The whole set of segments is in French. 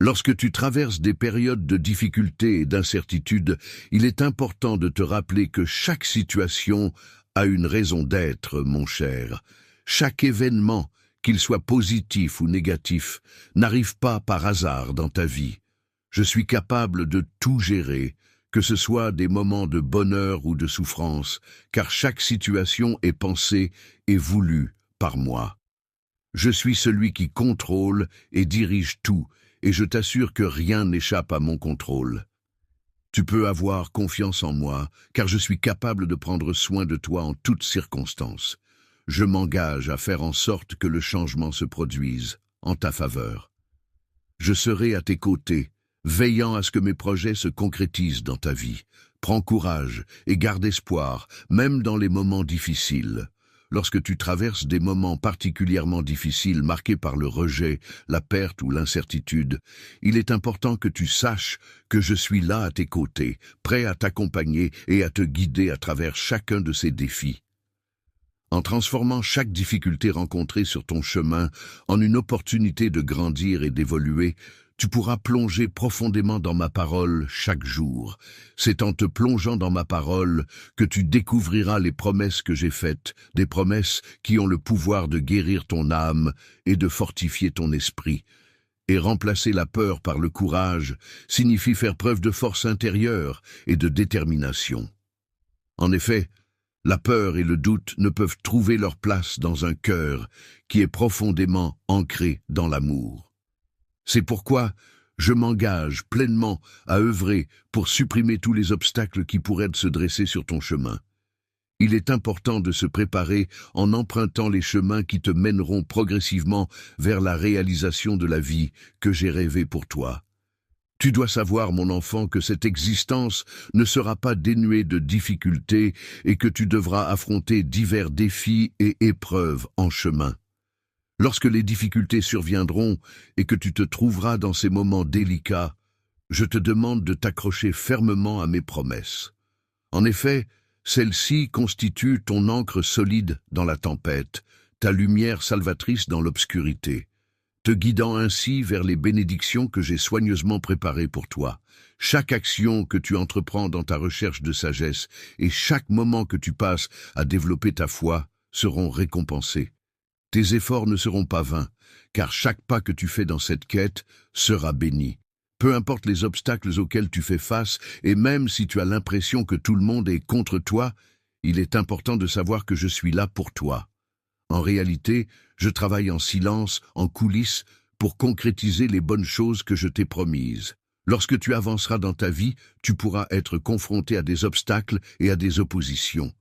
Lorsque tu traverses des périodes de difficulté et d'incertitude, il est important de te rappeler que chaque situation a une raison d'être, mon cher. Chaque événement, qu'il soit positif ou négatif, n'arrive pas par hasard dans ta vie. Je suis capable de tout gérer, que ce soit des moments de bonheur ou de souffrance, car chaque situation est pensée et voulue par moi. Je suis celui qui contrôle et dirige tout, et je t'assure que rien n'échappe à mon contrôle. Tu peux avoir confiance en moi, car je suis capable de prendre soin de toi en toutes circonstances. Je m'engage à faire en sorte que le changement se produise en ta faveur. Je serai à tes côtés, veillant à ce que mes projets se concrétisent dans ta vie. Prends courage et garde espoir, même dans les moments difficiles. Lorsque tu traverses des moments particulièrement difficiles marqués par le rejet, la perte ou l'incertitude, il est important que tu saches que je suis là à tes côtés, prêt à t'accompagner et à te guider à travers chacun de ces défis. En transformant chaque difficulté rencontrée sur ton chemin en une opportunité de grandir et d'évoluer, tu pourras plonger profondément dans ma parole chaque jour. C'est en te plongeant dans ma parole que tu découvriras les promesses que j'ai faites, des promesses qui ont le pouvoir de guérir ton âme et de fortifier ton esprit. Et remplacer la peur par le courage signifie faire preuve de force intérieure et de détermination. En effet, la peur et le doute ne peuvent trouver leur place dans un cœur qui est profondément ancré dans l'amour. C'est pourquoi je m'engage pleinement à œuvrer pour supprimer tous les obstacles qui pourraient se dresser sur ton chemin. Il est important de se préparer en empruntant les chemins qui te mèneront progressivement vers la réalisation de la vie que j'ai rêvée pour toi. Tu dois savoir, mon enfant, que cette existence ne sera pas dénuée de difficultés et que tu devras affronter divers défis et épreuves en chemin. Lorsque les difficultés surviendront et que tu te trouveras dans ces moments délicats, je te demande de t'accrocher fermement à mes promesses. En effet, celles-ci constituent ton ancre solide dans la tempête, ta lumière salvatrice dans l'obscurité, te guidant ainsi vers les bénédictions que j'ai soigneusement préparées pour toi. Chaque action que tu entreprends dans ta recherche de sagesse et chaque moment que tu passes à développer ta foi seront récompensés. Tes efforts ne seront pas vains, car chaque pas que tu fais dans cette quête sera béni. Peu importe les obstacles auxquels tu fais face, et même si tu as l'impression que tout le monde est contre toi, il est important de savoir que je suis là pour toi. En réalité, je travaille en silence, en coulisses, pour concrétiser les bonnes choses que je t'ai promises. Lorsque tu avanceras dans ta vie, tu pourras être confronté à des obstacles et à des oppositions.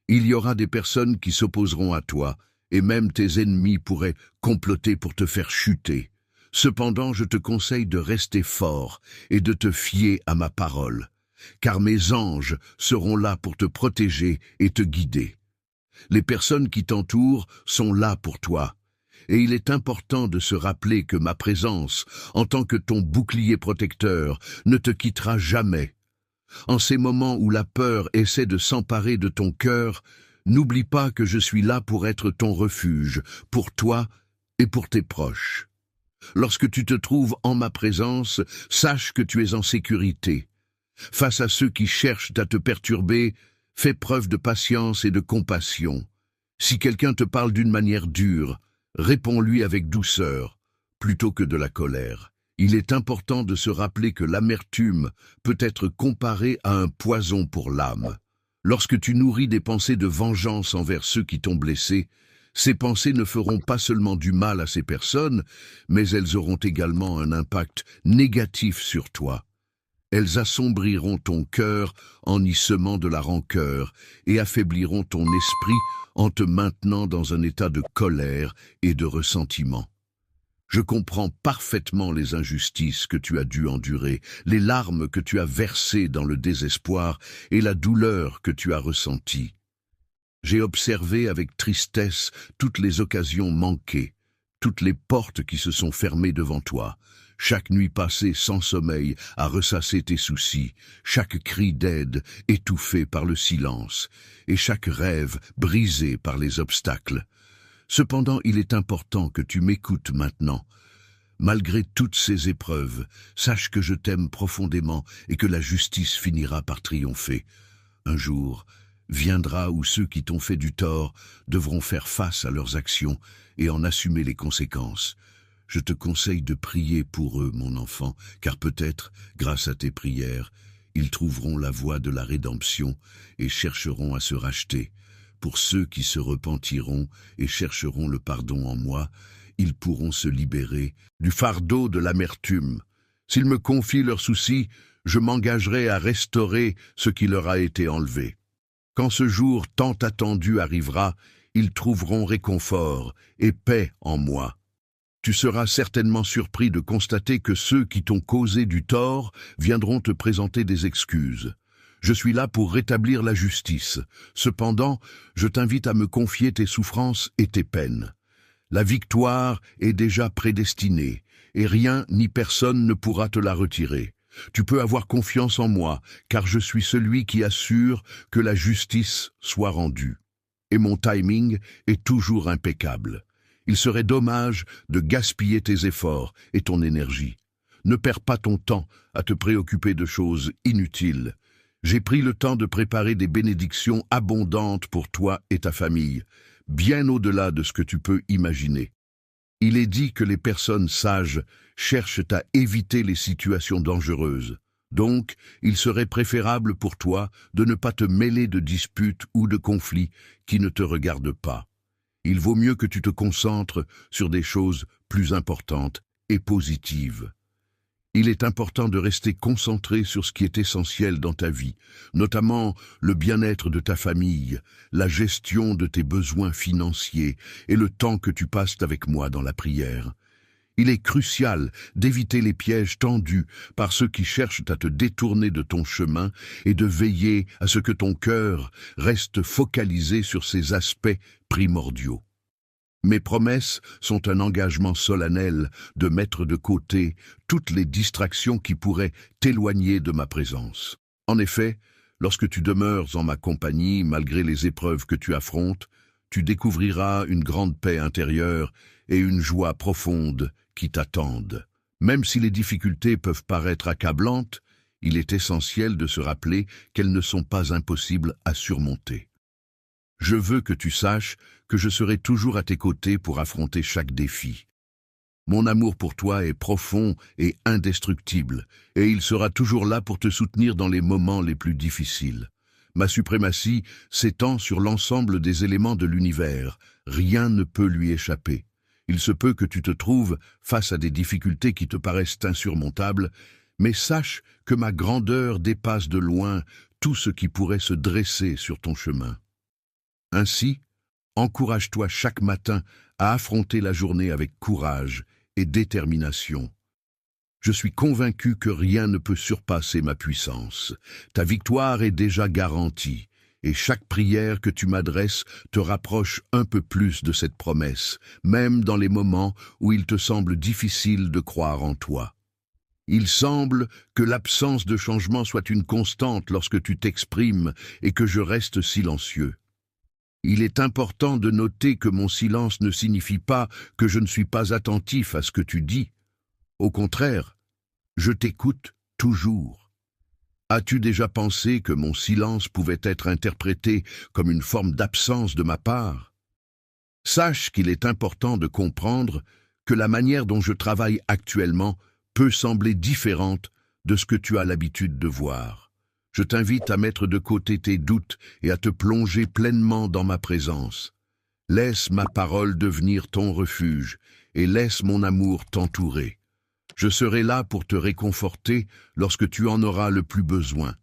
Il y aura des personnes qui s'opposeront à toi, et même tes ennemis pourraient comploter pour te faire chuter. Cependant, je te conseille de rester fort et de te fier à ma parole, car mes anges seront là pour te protéger et te guider. Les personnes qui t'entourent sont là pour toi, et il est important de se rappeler que ma présence, en tant que ton bouclier protecteur, ne te quittera jamais. En ces moments où la peur essaie de s'emparer de ton cœur, n'oublie pas que je suis là pour être ton refuge, pour toi et pour tes proches. Lorsque tu te trouves en ma présence, sache que tu es en sécurité. Face à ceux qui cherchent à te perturber, fais preuve de patience et de compassion. Si quelqu'un te parle d'une manière dure, réponds-lui avec douceur, plutôt que de la colère. Il est important de se rappeler que l'amertume peut être comparée à un poison pour l'âme. Lorsque tu nourris des pensées de vengeance envers ceux qui t'ont blessé, ces pensées ne feront pas seulement du mal à ces personnes, mais elles auront également un impact négatif sur toi. Elles assombriront ton cœur en y semant de la rancœur et affaibliront ton esprit en te maintenant dans un état de colère et de ressentiment. Je comprends parfaitement les injustices que tu as dû endurer, les larmes que tu as versées dans le désespoir et la douleur que tu as ressentie. J'ai observé avec tristesse toutes les occasions manquées, toutes les portes qui se sont fermées devant toi, chaque nuit passée sans sommeil à ressasser tes soucis, chaque cri d'aide étouffé par le silence, et chaque rêve brisé par les obstacles. Cependant, il est important que tu m'écoutes maintenant. Malgré toutes ces épreuves, sache que je t'aime profondément et que la justice finira par triompher. Un jour viendra où ceux qui t'ont fait du tort devront faire face à leurs actions et en assumer les conséquences. Je te conseille de prier pour eux, mon enfant, car peut-être, grâce à tes prières, ils trouveront la voie de la rédemption et chercheront à se racheter. Pour ceux qui se repentiront et chercheront le pardon en moi, ils pourront se libérer du fardeau de l'amertume. S'ils me confient leurs soucis, je m'engagerai à restaurer ce qui leur a été enlevé. Quand ce jour tant attendu arrivera, ils trouveront réconfort et paix en moi. Tu seras certainement surpris de constater que ceux qui t'ont causé du tort viendront te présenter des excuses. Je suis là pour rétablir la justice. Cependant, je t'invite à me confier tes souffrances et tes peines. La victoire est déjà prédestinée, et rien ni personne ne pourra te la retirer. Tu peux avoir confiance en moi, car je suis celui qui assure que la justice soit rendue. Et mon timing est toujours impeccable. Il serait dommage de gaspiller tes efforts et ton énergie. Ne perds pas ton temps à te préoccuper de choses inutiles. J'ai pris le temps de préparer des bénédictions abondantes pour toi et ta famille, bien au-delà de ce que tu peux imaginer. Il est dit que les personnes sages cherchent à éviter les situations dangereuses. Donc, il serait préférable pour toi de ne pas te mêler de disputes ou de conflits qui ne te regardent pas. Il vaut mieux que tu te concentres sur des choses plus importantes et positives. Il est important de rester concentré sur ce qui est essentiel dans ta vie, notamment le bien-être de ta famille, la gestion de tes besoins financiers et le temps que tu passes avec moi dans la prière. Il est crucial d'éviter les pièges tendus par ceux qui cherchent à te détourner de ton chemin et de veiller à ce que ton cœur reste focalisé sur ces aspects primordiaux. Mes promesses sont un engagement solennel de mettre de côté toutes les distractions qui pourraient t'éloigner de ma présence. En effet, lorsque tu demeures en ma compagnie, malgré les épreuves que tu affrontes, tu découvriras une grande paix intérieure et une joie profonde qui t'attendent. Même si les difficultés peuvent paraître accablantes, il est essentiel de se rappeler qu'elles ne sont pas impossibles à surmonter. Je veux que tu saches que je serai toujours à tes côtés pour affronter chaque défi. Mon amour pour toi est profond et indestructible, et il sera toujours là pour te soutenir dans les moments les plus difficiles. Ma suprématie s'étend sur l'ensemble des éléments de l'univers. Rien ne peut lui échapper. Il se peut que tu te trouves face à des difficultés qui te paraissent insurmontables, mais sache que ma grandeur dépasse de loin tout ce qui pourrait se dresser sur ton chemin. Ainsi, encourage-toi chaque matin à affronter la journée avec courage et détermination. Je suis convaincu que rien ne peut surpasser ma puissance. Ta victoire est déjà garantie, et chaque prière que tu m'adresses te rapproche un peu plus de cette promesse, même dans les moments où il te semble difficile de croire en toi. Il semble que l'absence de changement soit une constante lorsque tu t'exprimes et que je reste silencieux. Il est important de noter que mon silence ne signifie pas que je ne suis pas attentif à ce que tu dis. Au contraire, je t'écoute toujours. As-tu déjà pensé que mon silence pouvait être interprété comme une forme d'absence de ma part? Sache qu'il est important de comprendre que la manière dont je travaille actuellement peut sembler différente de ce que tu as l'habitude de voir. Je t'invite à mettre de côté tes doutes et à te plonger pleinement dans ma présence. Laisse ma parole devenir ton refuge et laisse mon amour t'entourer. Je serai là pour te réconforter lorsque tu en auras le plus besoin.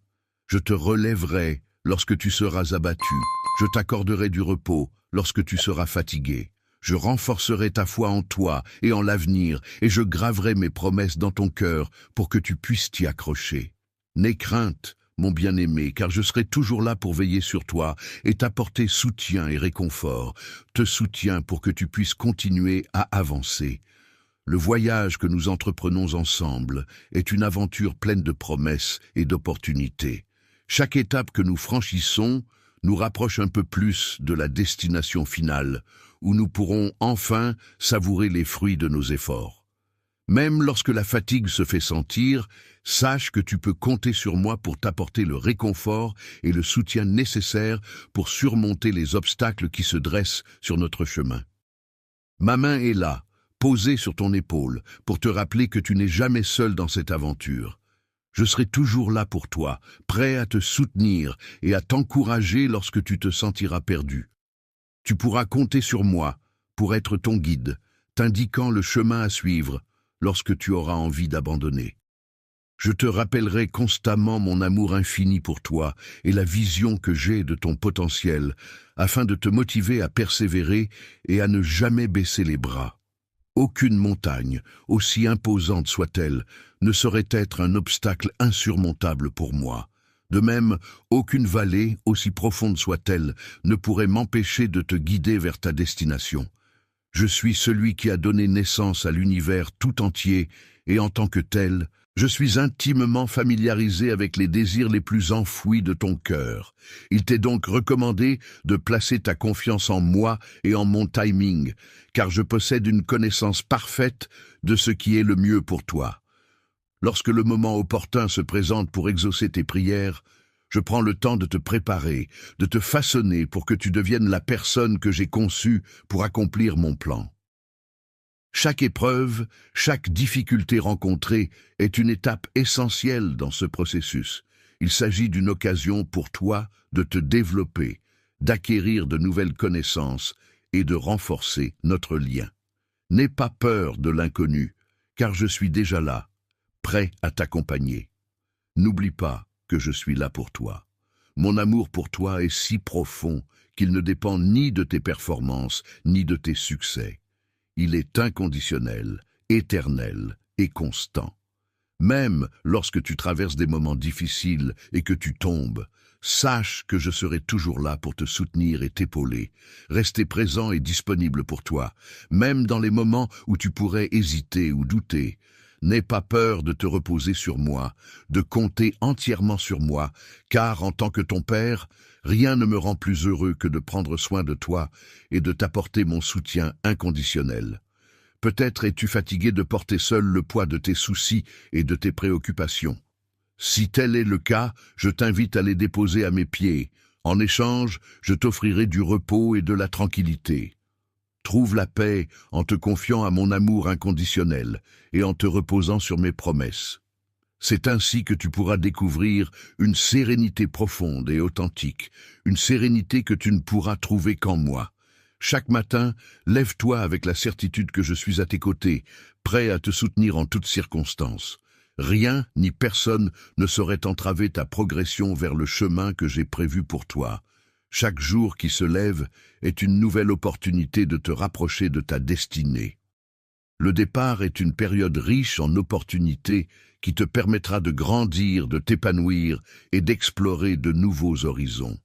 Je te relèverai lorsque tu seras abattu. Je t'accorderai du repos lorsque tu seras fatigué. Je renforcerai ta foi en toi et en l'avenir, et je graverai mes promesses dans ton cœur pour que tu puisses t'y accrocher. N'aie crainte, mon bien-aimé, car je serai toujours là pour veiller sur toi et t'apporter soutien et réconfort, te soutiens pour que tu puisses continuer à avancer. Le voyage que nous entreprenons ensemble est une aventure pleine de promesses et d'opportunités. Chaque étape que nous franchissons nous rapproche un peu plus de la destination finale, où nous pourrons enfin savourer les fruits de nos efforts. Même lorsque la fatigue se fait sentir, sache que tu peux compter sur moi pour t'apporter le réconfort et le soutien nécessaires pour surmonter les obstacles qui se dressent sur notre chemin. Ma main est là, posée sur ton épaule, pour te rappeler que tu n'es jamais seul dans cette aventure. Je serai toujours là pour toi, prêt à te soutenir et à t'encourager lorsque tu te sentiras perdu. Tu pourras compter sur moi pour être ton guide, t'indiquant le chemin à suivre lorsque tu auras envie d'abandonner. Je te rappellerai constamment mon amour infini pour toi et la vision que j'ai de ton potentiel, afin de te motiver à persévérer et à ne jamais baisser les bras. Aucune montagne, aussi imposante soit-elle, ne saurait être un obstacle insurmontable pour moi. De même, aucune vallée, aussi profonde soit-elle, ne pourrait m'empêcher de te guider vers ta destination. Je suis celui qui a donné naissance à l'univers tout entier, et en tant que tel, je suis intimement familiarisé avec les désirs les plus enfouis de ton cœur. Il t'est donc recommandé de placer ta confiance en moi et en mon timing, car je possède une connaissance parfaite de ce qui est le mieux pour toi. Lorsque le moment opportun se présente pour exaucer tes prières, je prends le temps de te préparer, de te façonner pour que tu deviennes la personne que j'ai conçue pour accomplir mon plan. Chaque épreuve, chaque difficulté rencontrée est une étape essentielle dans ce processus. Il s'agit d'une occasion pour toi de te développer, d'acquérir de nouvelles connaissances et de renforcer notre lien. N'aie pas peur de l'inconnu, car je suis déjà là, prêt à t'accompagner. N'oublie pas que je suis là pour toi. Mon amour pour toi est si profond qu'il ne dépend ni de tes performances, ni de tes succès. Il est inconditionnel, éternel et constant. Même lorsque tu traverses des moments difficiles et que tu tombes, sache que je serai toujours là pour te soutenir et t'épauler, rester présent et disponible pour toi, même dans les moments où tu pourrais hésiter ou douter. N'aie pas peur de te reposer sur moi, de compter entièrement sur moi, car en tant que ton père, rien ne me rend plus heureux que de prendre soin de toi et de t'apporter mon soutien inconditionnel. Peut-être es-tu fatigué de porter seul le poids de tes soucis et de tes préoccupations. Si tel est le cas, je t'invite à les déposer à mes pieds. En échange, je t'offrirai du repos et de la tranquillité. Trouve la paix en te confiant à mon amour inconditionnel et en te reposant sur mes promesses. C'est ainsi que tu pourras découvrir une sérénité profonde et authentique, une sérénité que tu ne pourras trouver qu'en moi. Chaque matin, lève-toi avec la certitude que je suis à tes côtés, prêt à te soutenir en toutes circonstances. Rien ni personne ne saurait entraver ta progression vers le chemin que j'ai prévu pour toi. Chaque jour qui se lève est une nouvelle opportunité de te rapprocher de ta destinée. Le départ est une période riche en opportunités qui te permettra de grandir, de t'épanouir et d'explorer de nouveaux horizons.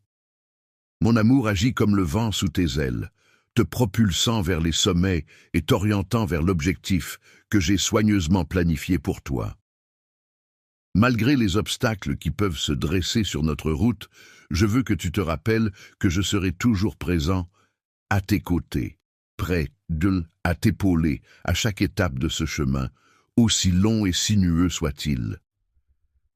Mon amour agit comme le vent sous tes ailes, te propulsant vers les sommets et t'orientant vers l'objectif que j'ai soigneusement planifié pour toi. Malgré les obstacles qui peuvent se dresser sur notre route, je veux que tu te rappelles que je serai toujours présent à tes côtés, prêt à t'épauler à chaque étape de ce chemin, aussi long et sinueux soit-il.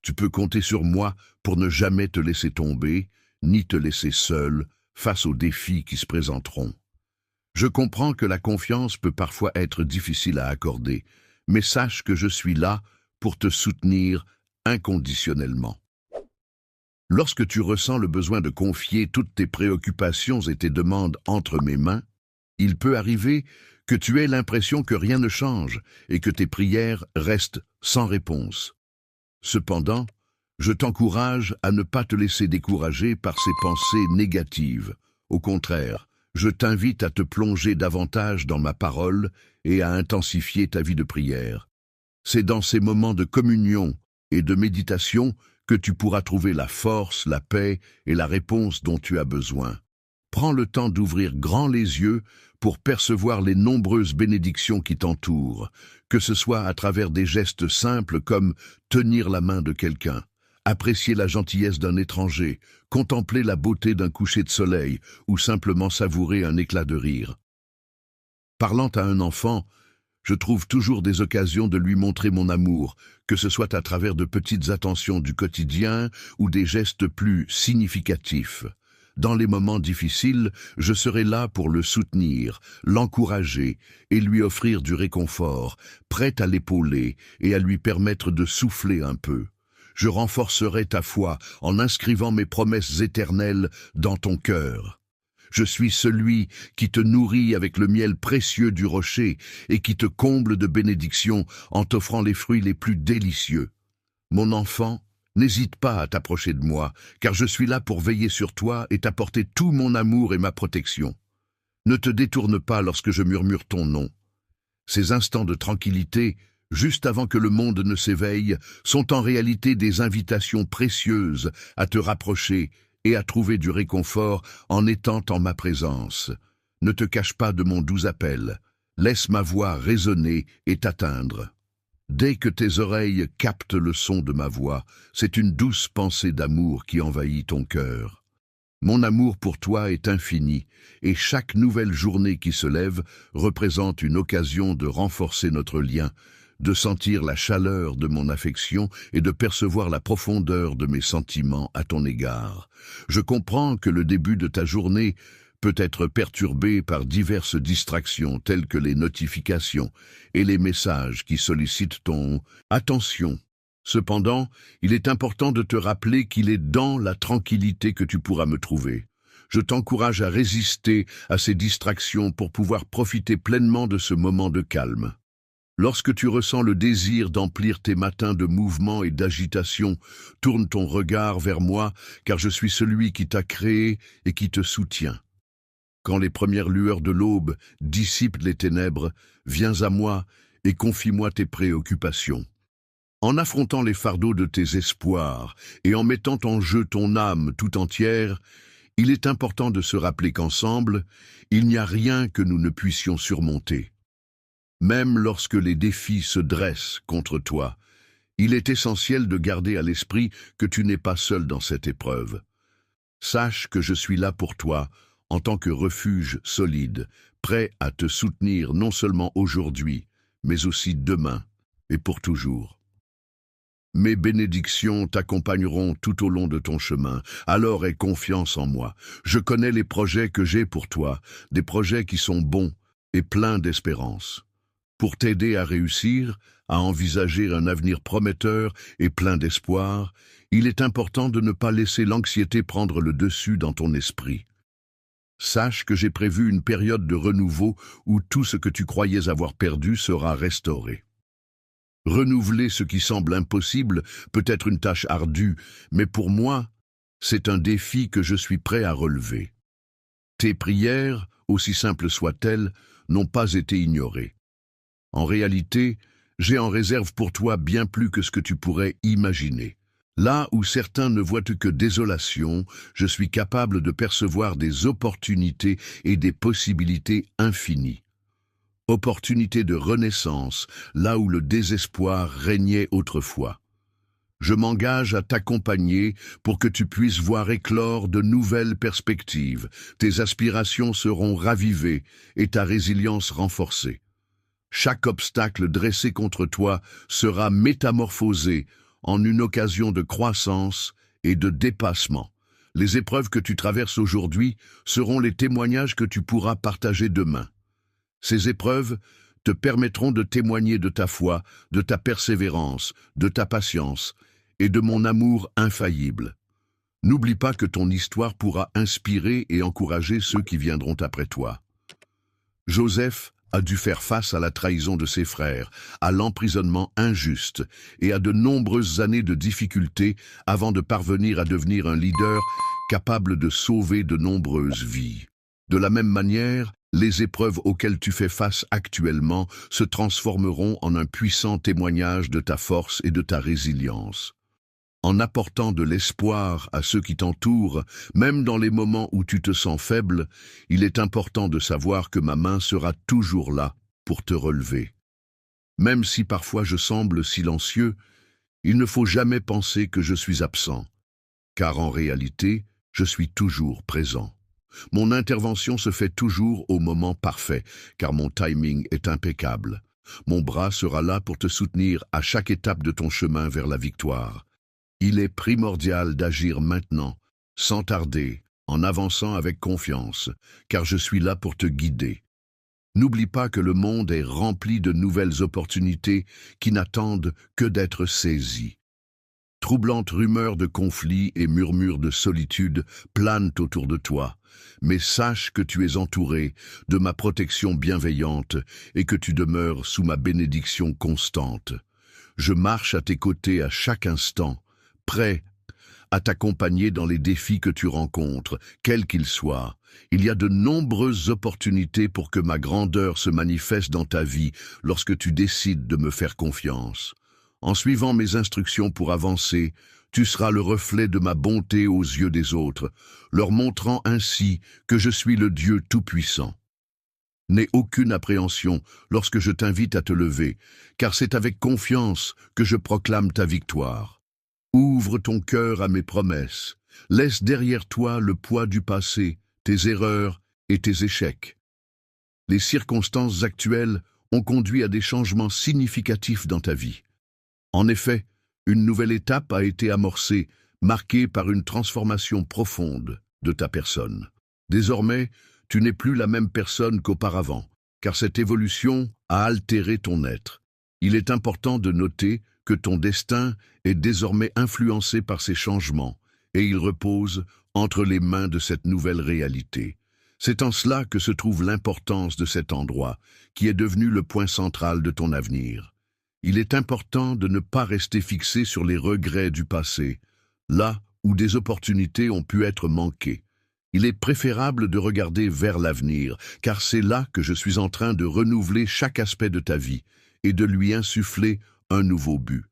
Tu peux compter sur moi pour ne jamais te laisser tomber, ni te laisser seul face aux défis qui se présenteront. Je comprends que la confiance peut parfois être difficile à accorder, mais sache que je suis là pour te soutenir inconditionnellement. Lorsque tu ressens le besoin de confier toutes tes préoccupations et tes demandes entre mes mains, il peut arriver que tu aies l'impression que rien ne change et que tes prières restent sans réponse. Cependant, je t'encourage à ne pas te laisser décourager par ces pensées négatives. Au contraire, je t'invite à te plonger davantage dans ma parole et à intensifier ta vie de prière. C'est dans ces moments de communion et de méditation que tu pourras trouver la force, la paix et la réponse dont tu as besoin. Prends le temps d'ouvrir grand les yeux pour percevoir les nombreuses bénédictions qui t'entourent, que ce soit à travers des gestes simples comme tenir la main de quelqu'un, apprécier la gentillesse d'un étranger, contempler la beauté d'un coucher de soleil ou simplement savourer un éclat de rire. Parlant à un enfant, Je trouve toujours des occasions de lui montrer mon amour, que ce soit à travers de petites attentions du quotidien ou des gestes plus significatifs. Dans les moments difficiles, je serai là pour le soutenir, l'encourager et lui offrir du réconfort, prêt à l'épauler et à lui permettre de souffler un peu. Je renforcerai ta foi en inscrivant mes promesses éternelles dans ton cœur. Je suis celui qui te nourrit avec le miel précieux du rocher et qui te comble de bénédictions en t'offrant les fruits les plus délicieux. Mon enfant, n'hésite pas à t'approcher de moi, car je suis là pour veiller sur toi et t'apporter tout mon amour et ma protection. Ne te détourne pas lorsque je murmure ton nom. Ces instants de tranquillité, juste avant que le monde ne s'éveille, sont en réalité des invitations précieuses à te rapprocher et à trouver du réconfort en étant en ma présence. Ne te cache pas de mon doux appel. Laisse ma voix résonner et t'atteindre. Dès que tes oreilles captent le son de ma voix, c'est une douce pensée d'amour qui envahit ton cœur. Mon amour pour toi est infini, et chaque nouvelle journée qui se lève représente une occasion de renforcer notre lien, de sentir la chaleur de mon affection et de percevoir la profondeur de mes sentiments à ton égard. Je comprends que le début de ta journée peut être perturbé par diverses distractions telles que les notifications et les messages qui sollicitent ton attention. Cependant, il est important de te rappeler qu'il est dans la tranquillité que tu pourras me trouver. Je t'encourage à résister à ces distractions pour pouvoir profiter pleinement de ce moment de calme. Lorsque tu ressens le désir d'emplir tes matins de mouvement et d'agitation, tourne ton regard vers moi, car je suis celui qui t'a créé et qui te soutient. Quand les premières lueurs de l'aube dissipent les ténèbres, viens à moi et confie-moi tes préoccupations. En affrontant les fardeaux de tes espoirs et en mettant en jeu ton âme tout entière, il est important de se rappeler qu'ensemble, il n'y a rien que nous ne puissions surmonter. Même lorsque les défis se dressent contre toi, il est essentiel de garder à l'esprit que tu n'es pas seul dans cette épreuve. Sache que je suis là pour toi, en tant que refuge solide, prêt à te soutenir non seulement aujourd'hui, mais aussi demain et pour toujours. Mes bénédictions t'accompagneront tout au long de ton chemin, alors aie confiance en moi. Je connais les projets que j'ai pour toi, des projets qui sont bons et pleins d'espérance. Pour t'aider à réussir, à envisager un avenir prometteur et plein d'espoir, il est important de ne pas laisser l'anxiété prendre le dessus dans ton esprit. Sache que j'ai prévu une période de renouveau où tout ce que tu croyais avoir perdu sera restauré. Renouveler ce qui semble impossible peut être une tâche ardue, mais pour moi, c'est un défi que je suis prêt à relever. Tes prières, aussi simples soient-elles, n'ont pas été ignorées. En réalité, j'ai en réserve pour toi bien plus que ce que tu pourrais imaginer. Là où certains ne voient que désolation, je suis capable de percevoir des opportunités et des possibilités infinies. Opportunités de renaissance, là où le désespoir régnait autrefois. Je m'engage à t'accompagner pour que tu puisses voir éclore de nouvelles perspectives. Tes aspirations seront ravivées et ta résilience renforcée. Chaque obstacle dressé contre toi sera métamorphosé en une occasion de croissance et de dépassement. Les épreuves que tu traverses aujourd'hui seront les témoignages que tu pourras partager demain. Ces épreuves te permettront de témoigner de ta foi, de ta persévérance, de ta patience et de mon amour infaillible. N'oublie pas que ton histoire pourra inspirer et encourager ceux qui viendront après toi. Joseph a dû faire face à la trahison de ses frères, à l'emprisonnement injuste et à de nombreuses années de difficultés avant de parvenir à devenir un leader capable de sauver de nombreuses vies. De la même manière, les épreuves auxquelles tu fais face actuellement se transformeront en un puissant témoignage de ta force et de ta résilience. En apportant de l'espoir à ceux qui t'entourent, même dans les moments où tu te sens faible, il est important de savoir que ma main sera toujours là pour te relever. Même si parfois je semble silencieux, il ne faut jamais penser que je suis absent, car en réalité, je suis toujours présent. Mon intervention se fait toujours au moment parfait, car mon timing est impeccable. Mon bras sera là pour te soutenir à chaque étape de ton chemin vers la victoire. Il est primordial d'agir maintenant, sans tarder, en avançant avec confiance, car je suis là pour te guider. N'oublie pas que le monde est rempli de nouvelles opportunités qui n'attendent que d'être saisies. Troublantes rumeurs de conflits et murmures de solitude planent autour de toi, mais sache que tu es entouré de ma protection bienveillante et que tu demeures sous ma bénédiction constante. Je marche à tes côtés à chaque instant, prêt à t'accompagner dans les défis que tu rencontres, quels qu'ils soient. Il y a de nombreuses opportunités pour que ma grandeur se manifeste dans ta vie lorsque tu décides de me faire confiance. En suivant mes instructions pour avancer, tu seras le reflet de ma bonté aux yeux des autres, leur montrant ainsi que je suis le Dieu Tout-Puissant. N'aie aucune appréhension lorsque je t'invite à te lever, car c'est avec confiance que je proclame ta victoire. Ouvre ton cœur à mes promesses, laisse derrière toi le poids du passé, tes erreurs et tes échecs. Les circonstances actuelles ont conduit à des changements significatifs dans ta vie. En effet, une nouvelle étape a été amorcée, marquée par une transformation profonde de ta personne. Désormais, tu n'es plus la même personne qu'auparavant, car cette évolution a altéré ton être. Il est important de noter que ton destin est désormais influencé par ces changements, et il repose entre les mains de cette nouvelle réalité. C'est en cela que se trouve l'importance de cet endroit, qui est devenu le point central de ton avenir. Il est important de ne pas rester fixé sur les regrets du passé, là où des opportunités ont pu être manquées. Il est préférable de regarder vers l'avenir, car c'est là que je suis en train de renouveler chaque aspect de ta vie et de lui insuffler un nouveau but.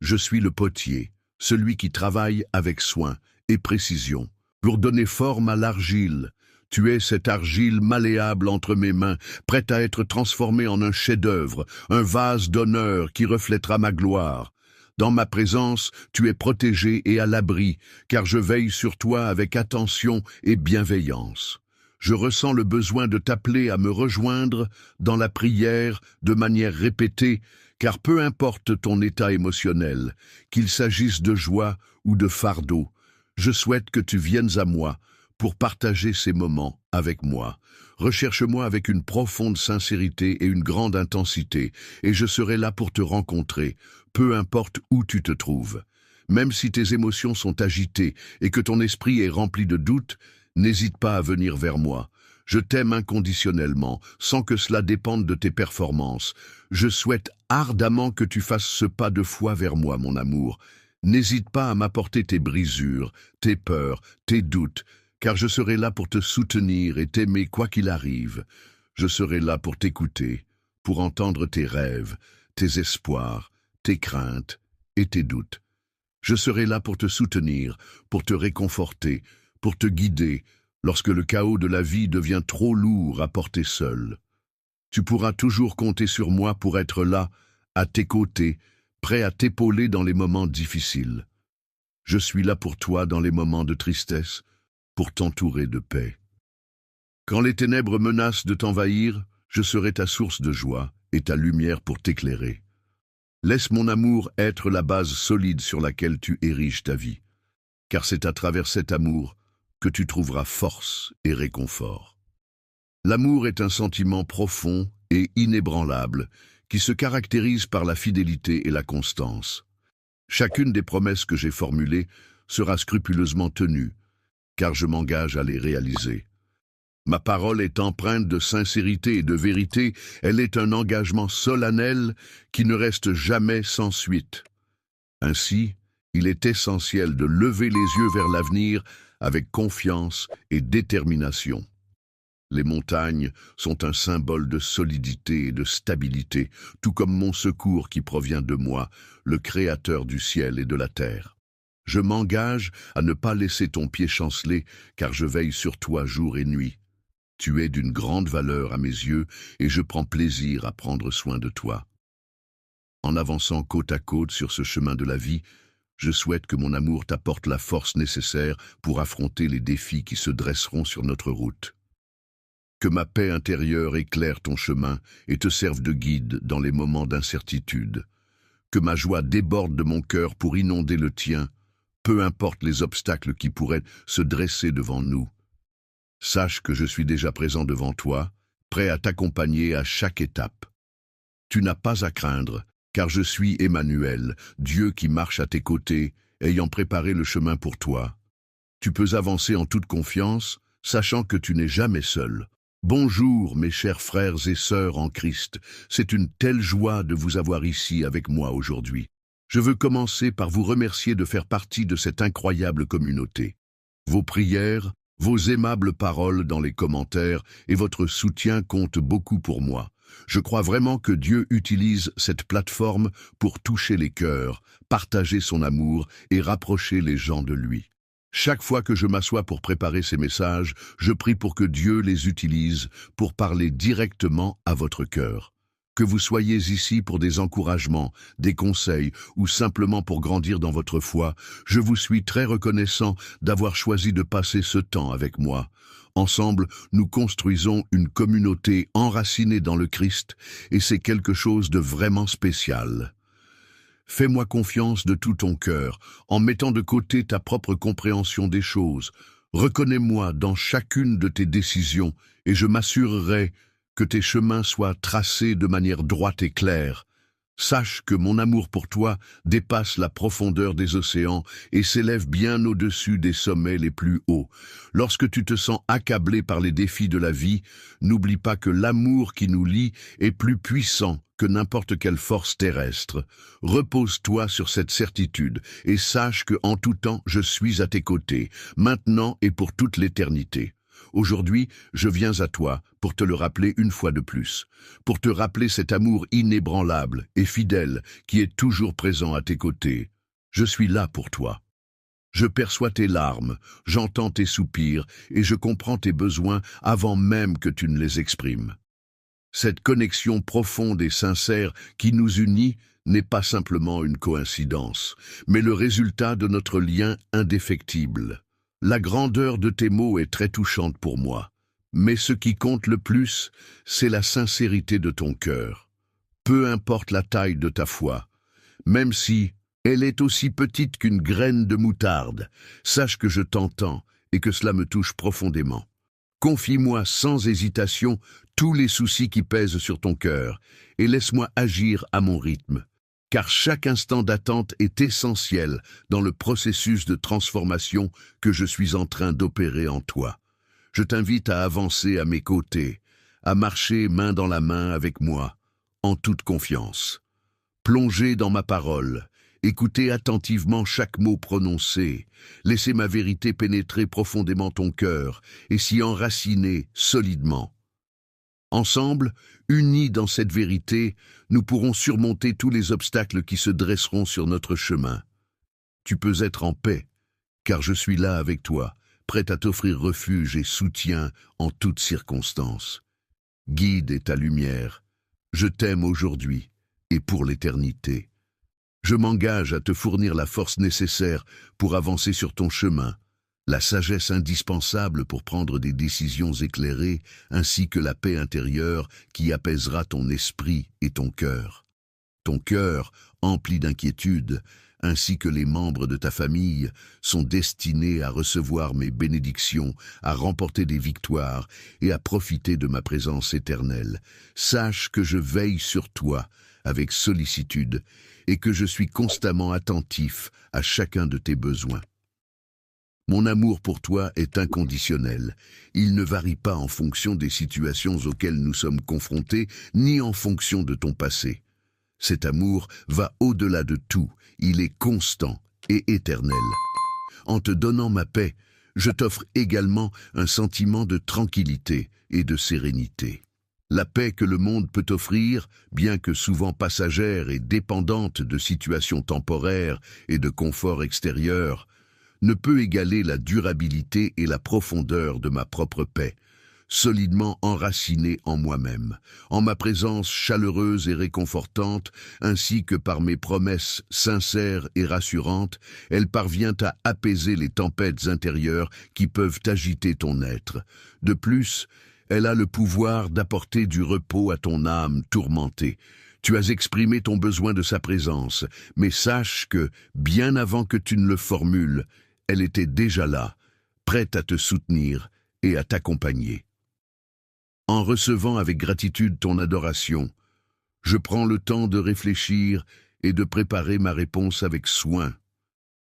Je suis le potier, celui qui travaille avec soin et précision pour donner forme à l'argile. Tu es cette argile malléable entre mes mains, prête à être transformée en un chef-d'œuvre, un vase d'honneur qui reflètera ma gloire. Dans ma présence, tu es protégé et à l'abri, car je veille sur toi avec attention et bienveillance. Je ressens le besoin de t'appeler à me rejoindre dans la prière de manière répétée, car peu importe ton état émotionnel, qu'il s'agisse de joie ou de fardeau, je souhaite que tu viennes à moi pour partager ces moments avec moi. Recherche-moi avec une profonde sincérité et une grande intensité, et je serai là pour te rencontrer, peu importe où tu te trouves. Même si tes émotions sont agitées et que ton esprit est rempli de doutes, n'hésite pas à venir vers moi. Je t'aime inconditionnellement, sans que cela dépende de tes performances. Je souhaite ardemment que tu fasses ce pas de foi vers moi, mon amour. N'hésite pas à m'apporter tes brisures, tes peurs, tes doutes, car je serai là pour te soutenir et t'aimer quoi qu'il arrive. Je serai là pour t'écouter, pour entendre tes rêves, tes espoirs, tes craintes et tes doutes. Je serai là pour te soutenir, pour te réconforter, pour te guider, lorsque le chaos de la vie devient trop lourd à porter seul. Tu pourras toujours compter sur moi pour être là, à tes côtés, prêt à t'épauler dans les moments difficiles. Je suis là pour toi dans les moments de tristesse, pour t'entourer de paix. Quand les ténèbres menacent de t'envahir, je serai ta source de joie et ta lumière pour t'éclairer. Laisse mon amour être la base solide sur laquelle tu ériges ta vie, car c'est à travers cet amour que tu trouveras force et réconfort. L'amour est un sentiment profond et inébranlable qui se caractérise par la fidélité et la constance. Chacune des promesses que j'ai formulées sera scrupuleusement tenue, car je m'engage à les réaliser. Ma parole est empreinte de sincérité et de vérité, elle est un engagement solennel qui ne reste jamais sans suite. Ainsi, il est essentiel de lever les yeux vers l'avenir avec confiance et détermination. Les montagnes sont un symbole de solidité et de stabilité, tout comme mon secours qui provient de moi, le Créateur du ciel et de la terre. Je m'engage à ne pas laisser ton pied chanceler, car je veille sur toi jour et nuit. Tu es d'une grande valeur à mes yeux, et je prends plaisir à prendre soin de toi. En avançant côte à côte sur ce chemin de la vie, je souhaite que mon amour t'apporte la force nécessaire pour affronter les défis qui se dresseront sur notre route. Que ma paix intérieure éclaire ton chemin et te serve de guide dans les moments d'incertitude. Que ma joie déborde de mon cœur pour inonder le tien, peu importe les obstacles qui pourraient se dresser devant nous. Sache que je suis déjà présent devant toi, prêt à t'accompagner à chaque étape. Tu n'as pas à craindre, car je suis Emmanuel, Dieu qui marche à tes côtés, ayant préparé le chemin pour toi. Tu peux avancer en toute confiance, sachant que tu n'es jamais seul. Bonjour mes chers frères et sœurs en Christ, c'est une telle joie de vous avoir ici avec moi aujourd'hui. Je veux commencer par vous remercier de faire partie de cette incroyable communauté. Vos prières, vos aimables paroles dans les commentaires et votre soutien comptent beaucoup pour moi. Je crois vraiment que Dieu utilise cette plateforme pour toucher les cœurs, partager son amour et rapprocher les gens de lui. Chaque fois que je m'assois pour préparer ces messages, je prie pour que Dieu les utilise pour parler directement à votre cœur. Que vous soyez ici pour des encouragements, des conseils ou simplement pour grandir dans votre foi, je vous suis très reconnaissant d'avoir choisi de passer ce temps avec moi. Ensemble, nous construisons une communauté enracinée dans le Christ et c'est quelque chose de vraiment spécial. Fais-moi confiance de tout ton cœur, en mettant de côté ta propre compréhension des choses. Reconnais-moi dans chacune de tes décisions, et je m'assurerai que tes chemins soient tracés de manière droite et claire. Sache que mon amour pour toi dépasse la profondeur des océans et s'élève bien au-dessus des sommets les plus hauts. Lorsque tu te sens accablé par les défis de la vie, n'oublie pas que l'amour qui nous lie est plus puissant que n'importe quelle force terrestre. Repose-toi sur cette certitude et sache que en tout temps je suis à tes côtés, maintenant et pour toute l'éternité. Aujourd'hui, je viens à toi pour te le rappeler une fois de plus, pour te rappeler cet amour inébranlable et fidèle qui est toujours présent à tes côtés. Je suis là pour toi. Je perçois tes larmes, j'entends tes soupirs et je comprends tes besoins avant même que tu ne les exprimes. Cette connexion profonde et sincère qui nous unit n'est pas simplement une coïncidence, mais le résultat de notre lien indéfectible. La grandeur de tes mots est très touchante pour moi, mais ce qui compte le plus, c'est la sincérité de ton cœur. Peu importe la taille de ta foi, même si elle est aussi petite qu'une graine de moutarde, sache que je t'entends et que cela me touche profondément. Confie-moi sans hésitation tous les soucis qui pèsent sur ton cœur et laisse-moi agir à mon rythme. Car chaque instant d'attente est essentiel dans le processus de transformation que je suis en train d'opérer en toi. Je t'invite à avancer à mes côtés, à marcher main dans la main avec moi, en toute confiance. Plonger dans ma parole, écouter attentivement chaque mot prononcé, laisser ma vérité pénétrer profondément ton cœur et s'y enraciner solidement. Ensemble, unis dans cette vérité, nous pourrons surmonter tous les obstacles qui se dresseront sur notre chemin. Tu peux être en paix, car je suis là avec toi, prêt à t'offrir refuge et soutien en toutes circonstances. Guide est ta lumière. Je t'aime aujourd'hui et pour l'éternité. Je m'engage à te fournir la force nécessaire pour avancer sur ton chemin, la sagesse indispensable pour prendre des décisions éclairées, ainsi que la paix intérieure qui apaisera ton esprit et ton cœur. Ton cœur, empli d'inquiétude, ainsi que les membres de ta famille, sont destinés à recevoir mes bénédictions, à remporter des victoires et à profiter de ma présence éternelle. Sache que je veille sur toi avec sollicitude et que je suis constamment attentif à chacun de tes besoins. Mon amour pour toi est inconditionnel. Il ne varie pas en fonction des situations auxquelles nous sommes confrontés, ni en fonction de ton passé. Cet amour va au-delà de tout, il est constant et éternel. En te donnant ma paix, je t'offre également un sentiment de tranquillité et de sérénité. La paix que le monde peut offrir, bien que souvent passagère et dépendante de situations temporaires et de confort extérieur, ne peut égaler la durabilité et la profondeur de ma propre paix, solidement enracinée en moi-même, en ma présence chaleureuse et réconfortante, ainsi que par mes promesses sincères et rassurantes, elle parvient à apaiser les tempêtes intérieures qui peuvent agiter ton être. De plus, Elle a le pouvoir d'apporter du repos à ton âme tourmentée. Tu as exprimé ton besoin de sa présence, mais sache que, bien avant que tu ne le formules, elle était déjà là, prête à te soutenir et à t'accompagner. En recevant avec gratitude ton adoration, je prends le temps de réfléchir et de préparer ma réponse avec soin.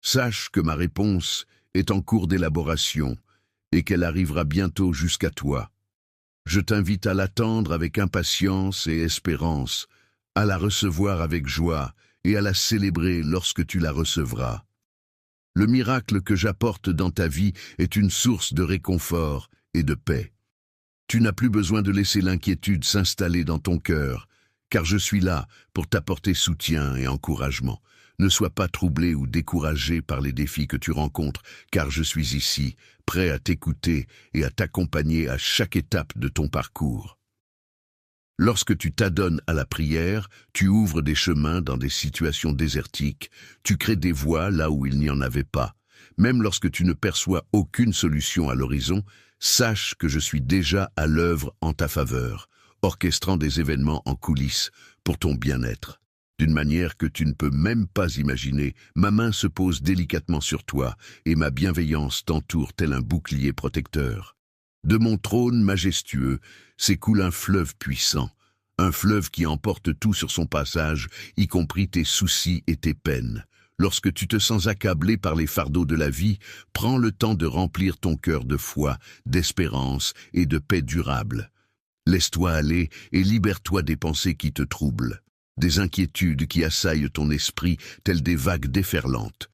Sache que ma réponse est en cours d'élaboration et qu'elle arrivera bientôt jusqu'à toi. Je t'invite à l'attendre avec impatience et espérance, à la recevoir avec joie et à la célébrer lorsque tu la recevras. Le miracle que j'apporte dans ta vie est une source de réconfort et de paix. Tu n'as plus besoin de laisser l'inquiétude s'installer dans ton cœur, car je suis là pour t'apporter soutien et encouragement. Ne sois pas troublé ou découragé par les défis que tu rencontres, car je suis ici, prêt à t'écouter et à t'accompagner à chaque étape de ton parcours. Lorsque tu t'adonnes à la prière, tu ouvres des chemins dans des situations désertiques, tu crées des voies là où il n'y en avait pas. Même lorsque tu ne perçois aucune solution à l'horizon, sache que je suis déjà à l'œuvre en ta faveur, orchestrant des événements en coulisses pour ton bien-être. D'une manière que tu ne peux même pas imaginer, ma main se pose délicatement sur toi et ma bienveillance t'entoure tel un bouclier protecteur. De mon trône majestueux s'écoule un fleuve puissant, un fleuve qui emporte tout sur son passage, y compris tes soucis et tes peines. Lorsque tu te sens accablé par les fardeaux de la vie, prends le temps de remplir ton cœur de foi, d'espérance et de paix durable. Laisse-toi aller et libère-toi des pensées qui te troublent, des inquiétudes qui assaillent ton esprit telles des vagues déferlantes.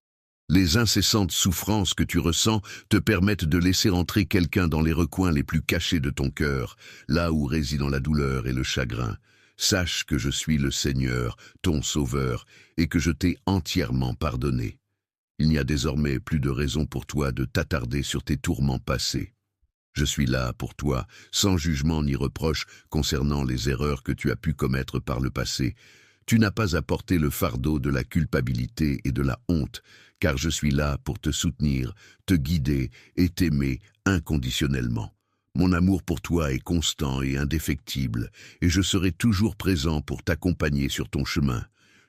Les incessantes souffrances que tu ressens te permettent de laisser entrer quelqu'un dans les recoins les plus cachés de ton cœur, là où résident la douleur et le chagrin. Sache que je suis le Seigneur, ton Sauveur, et que je t'ai entièrement pardonné. Il n'y a désormais plus de raison pour toi de t'attarder sur tes tourments passés. Je suis là pour toi, sans jugement ni reproche concernant les erreurs que tu as pu commettre par le passé. Tu n'as pas à porter le fardeau de la culpabilité et de la honte, car je suis là pour te soutenir, te guider et t'aimer inconditionnellement. Mon amour pour toi est constant et indéfectible, et je serai toujours présent pour t'accompagner sur ton chemin.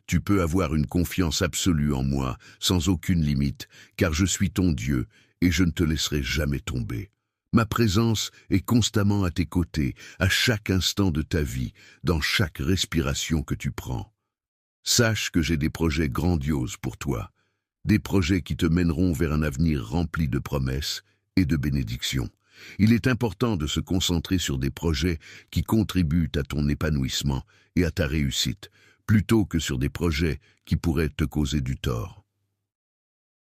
Tu peux avoir une confiance absolue en moi, sans aucune limite, car je suis ton Dieu, et je ne te laisserai jamais tomber. Ma présence est constamment à tes côtés, à chaque instant de ta vie, dans chaque respiration que tu prends. Sache que j'ai des projets grandioses pour toi, des projets qui te mèneront vers un avenir rempli de promesses et de bénédictions. Il est important de se concentrer sur des projets qui contribuent à ton épanouissement et à ta réussite, plutôt que sur des projets qui pourraient te causer du tort.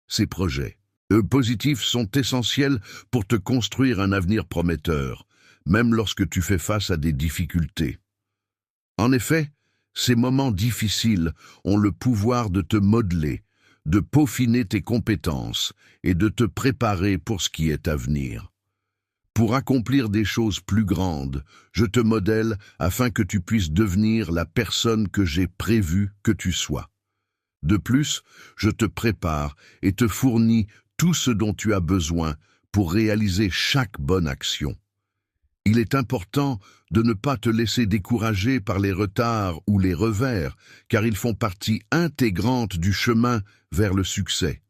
Ces projets positifs sont essentiels pour te construire un avenir prometteur, même lorsque tu fais face à des difficultés. En effet, ces moments difficiles ont le pouvoir de te modeler, de peaufiner tes compétences et de te préparer pour ce qui est à venir. Pour accomplir des choses plus grandes, je te modèle afin que tu puisses devenir la personne que j'ai prévu que tu sois. De plus, je te prépare et te fournis tout ce dont tu as besoin pour réaliser chaque bonne action. Il est important de ne pas te laisser décourager par les retards ou les revers, car ils font partie intégrante du chemin vers le succès.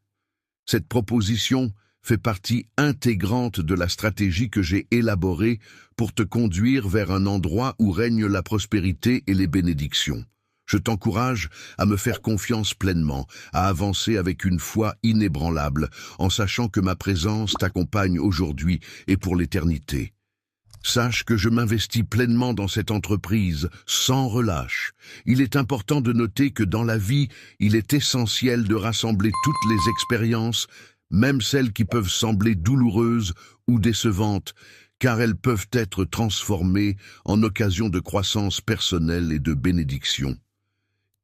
Cette proposition fait partie intégrante de la stratégie que j'ai élaborée pour te conduire vers un endroit où règne la prospérité et les bénédictions. Je t'encourage à me faire confiance pleinement, à avancer avec une foi inébranlable, en sachant que ma présence t'accompagne aujourd'hui et pour l'éternité. Sache que je m'investis pleinement dans cette entreprise, sans relâche. Il est important de noter que dans la vie, il est essentiel de rassembler toutes les expériences, même celles qui peuvent sembler douloureuses ou décevantes, car elles peuvent être transformées en occasion de croissance personnelle et de bénédiction.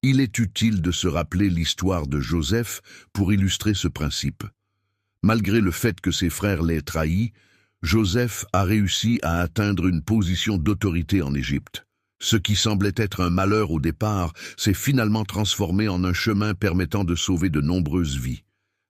Il est utile de se rappeler l'histoire de Joseph pour illustrer ce principe. Malgré le fait que ses frères l'aient trahi, Joseph a réussi à atteindre une position d'autorité en Égypte. Ce qui semblait être un malheur au départ s'est finalement transformé en un chemin permettant de sauver de nombreuses vies.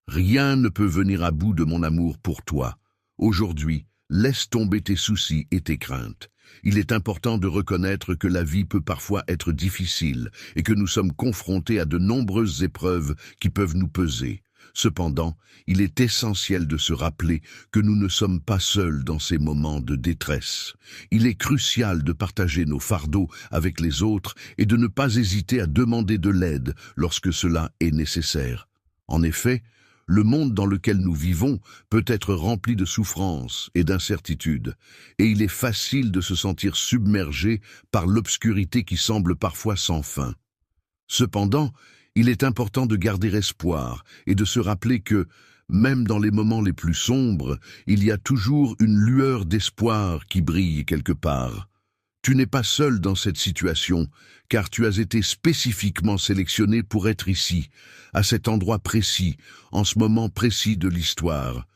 Rien ne peut venir à bout de mon amour pour toi. Aujourd'hui, Laisse tomber tes soucis et tes craintes. Il est important de reconnaître que la vie peut parfois être difficile et que nous sommes confrontés à de nombreuses épreuves qui peuvent nous peser. Cependant, il est essentiel de se rappeler que nous ne sommes pas seuls dans ces moments de détresse. Il est crucial de partager nos fardeaux avec les autres et de ne pas hésiter à demander de l'aide lorsque cela est nécessaire. En effet, le monde dans lequel nous vivons peut être rempli de souffrances et d'incertitudes, et il est facile de se sentir submergé par l'obscurité qui semble parfois sans fin. Cependant, il est important de garder espoir et de se rappeler que, même dans les moments les plus sombres, il y a toujours une lueur d'espoir qui brille quelque part. Tu n'es pas seul dans cette situation, car tu as été spécifiquement sélectionné pour être ici, à cet endroit précis, en ce moment précis de l'histoire.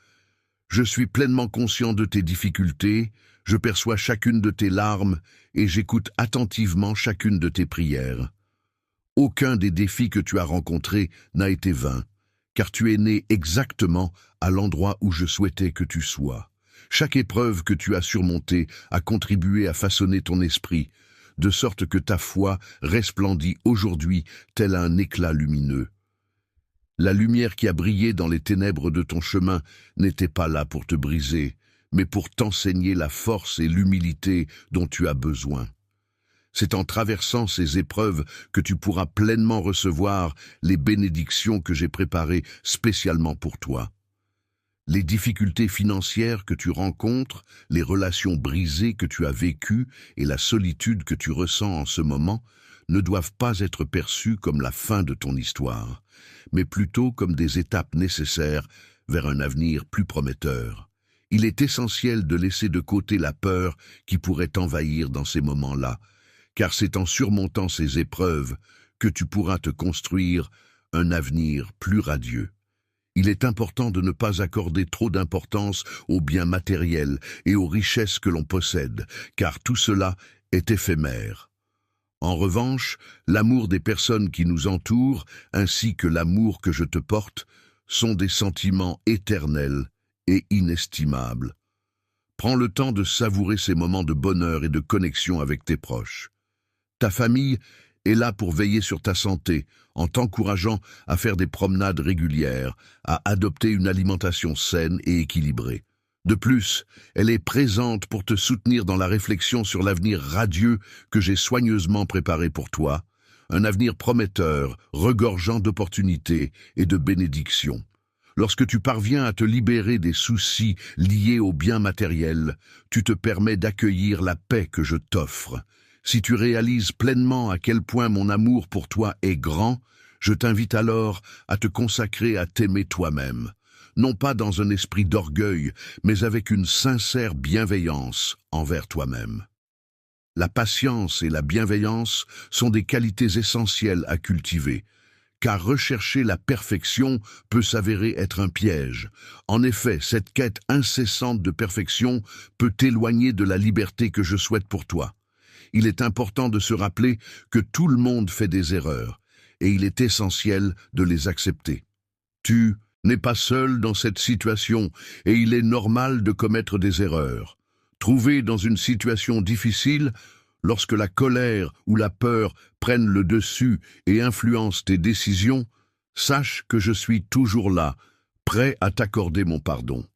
Je suis pleinement conscient de tes difficultés, je perçois chacune de tes larmes et j'écoute attentivement chacune de tes prières. Aucun des défis que tu as rencontrés n'a été vain, car tu es né exactement à l'endroit où je souhaitais que tu sois. Chaque épreuve que tu as surmontée a contribué à façonner ton esprit, de sorte que ta foi resplendit aujourd'hui tel un éclat lumineux. La lumière qui a brillé dans les ténèbres de ton chemin n'était pas là pour te briser, mais pour t'enseigner la force et l'humilité dont tu as besoin. C'est en traversant ces épreuves que tu pourras pleinement recevoir les bénédictions que j'ai préparées spécialement pour toi. Les difficultés financières que tu rencontres, les relations brisées que tu as vécues et la solitude que tu ressens en ce moment ne doivent pas être perçues comme la fin de ton histoire, mais plutôt comme des étapes nécessaires vers un avenir plus prometteur. Il est essentiel de laisser de côté la peur qui pourrait t'envahir dans ces moments-là, car c'est en surmontant ces épreuves que tu pourras te construire un avenir plus radieux. Il est important de ne pas accorder trop d'importance aux biens matériels et aux richesses que l'on possède, car tout cela est éphémère. En revanche, l'amour des personnes qui nous entourent, ainsi que l'amour que je te porte, sont des sentiments éternels et inestimables. Prends le temps de savourer ces moments de bonheur et de connexion avec tes proches. Ta famille est là pour veiller sur ta santé, en t'encourageant à faire des promenades régulières, à adopter une alimentation saine et équilibrée. De plus, elle est présente pour te soutenir dans la réflexion sur l'avenir radieux que j'ai soigneusement préparé pour toi, un avenir prometteur, regorgeant d'opportunités et de bénédictions. Lorsque tu parviens à te libérer des soucis liés aux biens matériels, tu te permets d'accueillir la paix que je t'offre. Si tu réalises pleinement à quel point mon amour pour toi est grand, je t'invite alors à te consacrer à t'aimer toi-même, non pas dans un esprit d'orgueil, mais avec une sincère bienveillance envers toi-même. La patience et la bienveillance sont des qualités essentielles à cultiver, car rechercher la perfection peut s'avérer être un piège. En effet, cette quête incessante de perfection peut t'éloigner de la liberté que je souhaite pour toi. Il est important de se rappeler que tout le monde fait des erreurs, et il est essentiel de les accepter. Tu n'es pas seul dans cette situation, et il est normal de commettre des erreurs. Trouvé dans une situation difficile, lorsque la colère ou la peur prennent le dessus et influencent tes décisions, sache que je suis toujours là, prêt à t'accorder mon pardon.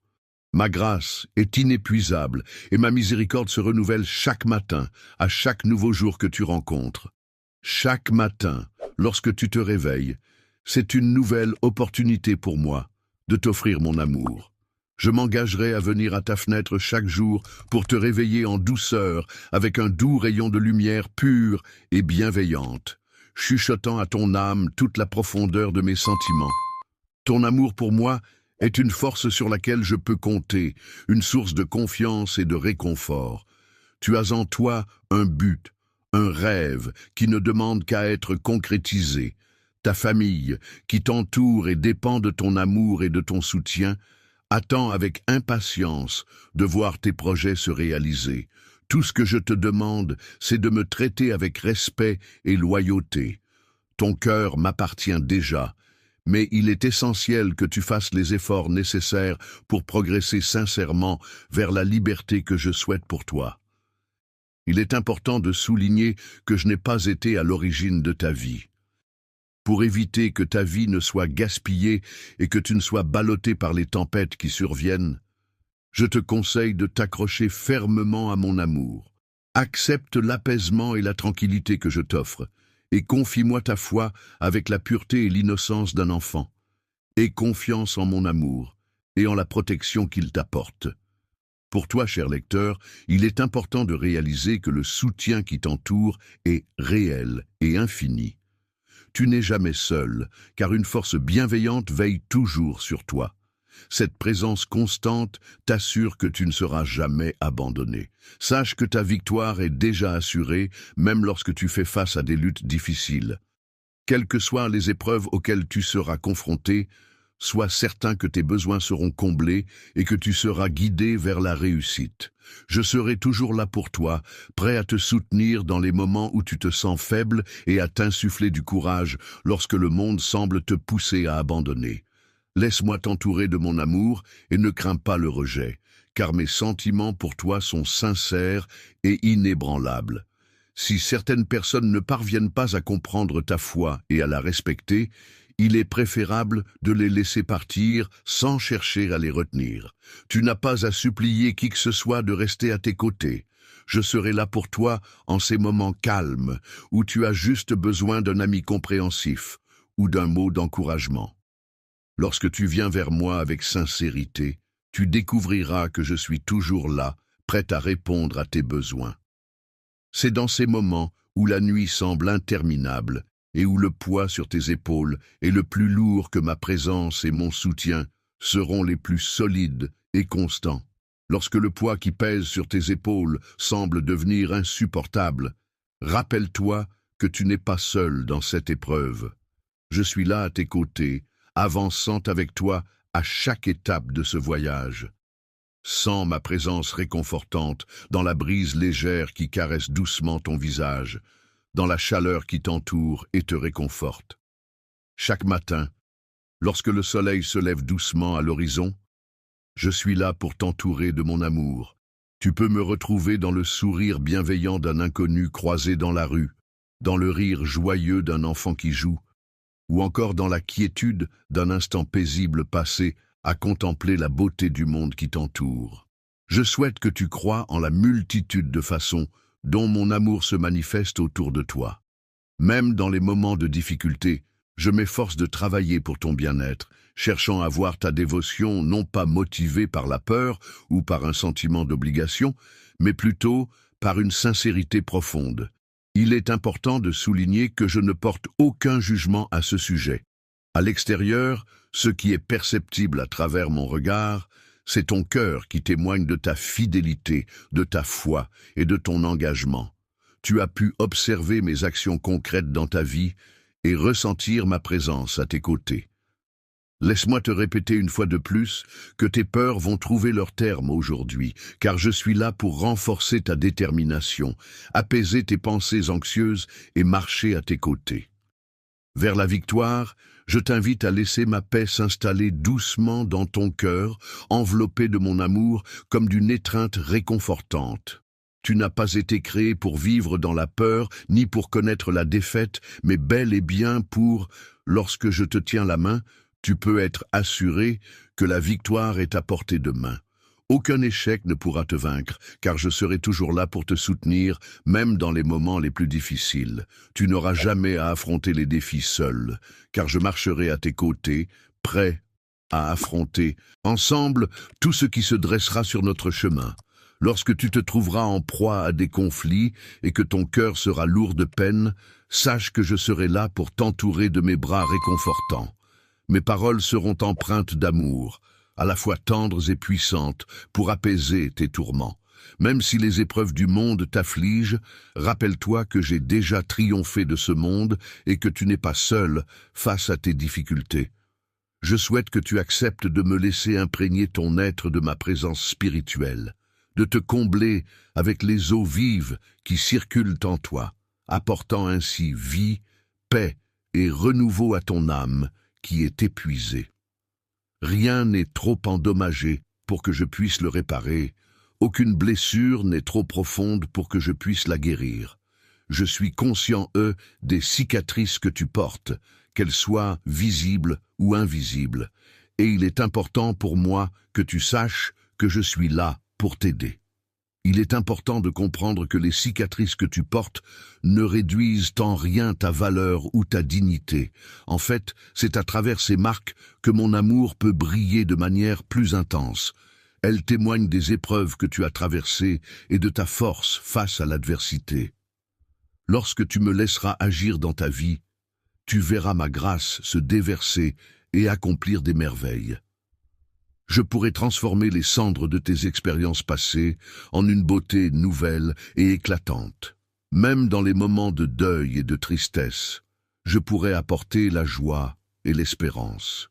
Ma grâce est inépuisable et ma miséricorde se renouvelle chaque matin, à chaque nouveau jour que tu rencontres. Chaque matin, lorsque tu te réveilles, c'est une nouvelle opportunité pour moi de t'offrir mon amour. Je m'engagerai à venir à ta fenêtre chaque jour pour te réveiller en douceur avec un doux rayon de lumière pure et bienveillante, chuchotant à ton âme toute la profondeur de mes sentiments. Ton amour pour moi est une force sur laquelle je peux compter, une source de confiance et de réconfort. Tu as en toi un but, un rêve qui ne demande qu'à être concrétisé. Ta famille, qui t'entoure et dépend de ton amour et de ton soutien, attend avec impatience de voir tes projets se réaliser. Tout ce que je te demande, c'est de me traiter avec respect et loyauté. Ton cœur m'appartient déjà, mais il est essentiel que tu fasses les efforts nécessaires pour progresser sincèrement vers la liberté que je souhaite pour toi. Il est important de souligner que je n'ai pas été à l'origine de ta vie. Pour éviter que ta vie ne soit gaspillée et que tu ne sois ballotté par les tempêtes qui surviennent, je te conseille de t'accrocher fermement à mon amour. Accepte l'apaisement et la tranquillité que je t'offre, et confie-moi ta foi avec la pureté et l'innocence d'un enfant. Aie confiance en mon amour et en la protection qu'il t'apporte. Pour toi, cher lecteur, il est important de réaliser que le soutien qui t'entoure est réel et infini. Tu n'es jamais seul, car une force bienveillante veille toujours sur toi. Cette présence constante t'assure que tu ne seras jamais abandonné. Sache que ta victoire est déjà assurée, même lorsque tu fais face à des luttes difficiles. Quelles que soient les épreuves auxquelles tu seras confronté, sois certain que tes besoins seront comblés et que tu seras guidé vers la réussite. Je serai toujours là pour toi, prêt à te soutenir dans les moments où tu te sens faible et à t'insuffler du courage lorsque le monde semble te pousser à abandonner. Laisse-moi t'entourer de mon amour et ne crains pas le rejet, car mes sentiments pour toi sont sincères et inébranlables. Si certaines personnes ne parviennent pas à comprendre ta foi et à la respecter, il est préférable de les laisser partir sans chercher à les retenir. Tu n'as pas à supplier qui que ce soit de rester à tes côtés. Je serai là pour toi en ces moments calmes où tu as juste besoin d'un ami compréhensif ou d'un mot d'encouragement. Lorsque tu viens vers moi avec sincérité, tu découvriras que je suis toujours là, prêt à répondre à tes besoins. C'est dans ces moments où la nuit semble interminable et où le poids sur tes épaules est le plus lourd que ma présence et mon soutien seront les plus solides et constants. Lorsque le poids qui pèse sur tes épaules semble devenir insupportable, rappelle-toi que tu n'es pas seul dans cette épreuve. Je suis là à tes côtés, avançant avec toi à chaque étape de ce voyage. Sens ma présence réconfortante dans la brise légère qui caresse doucement ton visage, dans la chaleur qui t'entoure et te réconforte. Chaque matin, lorsque le soleil se lève doucement à l'horizon, je suis là pour t'entourer de mon amour. Tu peux me retrouver dans le sourire bienveillant d'un inconnu croisé dans la rue, dans le rire joyeux d'un enfant qui joue, ou encore dans la quiétude d'un instant paisible passé à contempler la beauté du monde qui t'entoure. Je souhaite que tu crois en la multitude de façons dont mon amour se manifeste autour de toi. Même dans les moments de difficulté, je m'efforce de travailler pour ton bien-être, cherchant à voir ta dévotion non pas motivée par la peur ou par un sentiment d'obligation, mais plutôt par une sincérité profonde. Il est important de souligner que je ne porte aucun jugement à ce sujet. À l'extérieur, ce qui est perceptible à travers mon regard, c'est ton cœur qui témoigne de ta fidélité, de ta foi et de ton engagement. Tu as pu observer mes actions concrètes dans ta vie et ressentir ma présence à tes côtés. Laisse-moi te répéter une fois de plus que tes peurs vont trouver leur terme aujourd'hui, car je suis là pour renforcer ta détermination, apaiser tes pensées anxieuses et marcher à tes côtés. Vers la victoire, je t'invite à laisser ma paix s'installer doucement dans ton cœur, enveloppé de mon amour comme d'une étreinte réconfortante. Tu n'as pas été créé pour vivre dans la peur, ni pour connaître la défaite, mais bel et bien pour, lorsque je te tiens la main, tu peux être assuré que la victoire est à portée de main. Aucun échec ne pourra te vaincre, car je serai toujours là pour te soutenir, même dans les moments les plus difficiles. Tu n'auras jamais à affronter les défis seul, car je marcherai à tes côtés, prêt à affronter, ensemble, tout ce qui se dressera sur notre chemin. Lorsque tu te trouveras en proie à des conflits et que ton cœur sera lourd de peine, sache que je serai là pour t'entourer de mes bras réconfortants. Mes paroles seront empreintes d'amour, à la fois tendres et puissantes, pour apaiser tes tourments. Même si les épreuves du monde t'affligent, rappelle-toi que j'ai déjà triomphé de ce monde et que tu n'es pas seul face à tes difficultés. Je souhaite que tu acceptes de me laisser imprégner ton être de ma présence spirituelle, de te combler avec les eaux vives qui circulent en toi, apportant ainsi vie, paix et renouveau à ton âme, qui est épuisé. Rien n'est trop endommagé pour que je puisse le réparer. Aucune blessure n'est trop profonde pour que je puisse la guérir. Je suis conscient, des cicatrices que tu portes, qu'elles soient visibles ou invisibles, et il est important pour moi que tu saches que je suis là pour t'aider. Il est important de comprendre que les cicatrices que tu portes ne réduisent en rien ta valeur ou ta dignité. En fait, c'est à travers ces marques que mon amour peut briller de manière plus intense. Elles témoignent des épreuves que tu as traversées et de ta force face à l'adversité. Lorsque tu me laisseras agir dans ta vie, tu verras ma grâce se déverser et accomplir des merveilles. Je pourrai transformer les cendres de tes expériences passées en une beauté nouvelle et éclatante. Même dans les moments de deuil et de tristesse, je pourrai apporter la joie et l'espérance.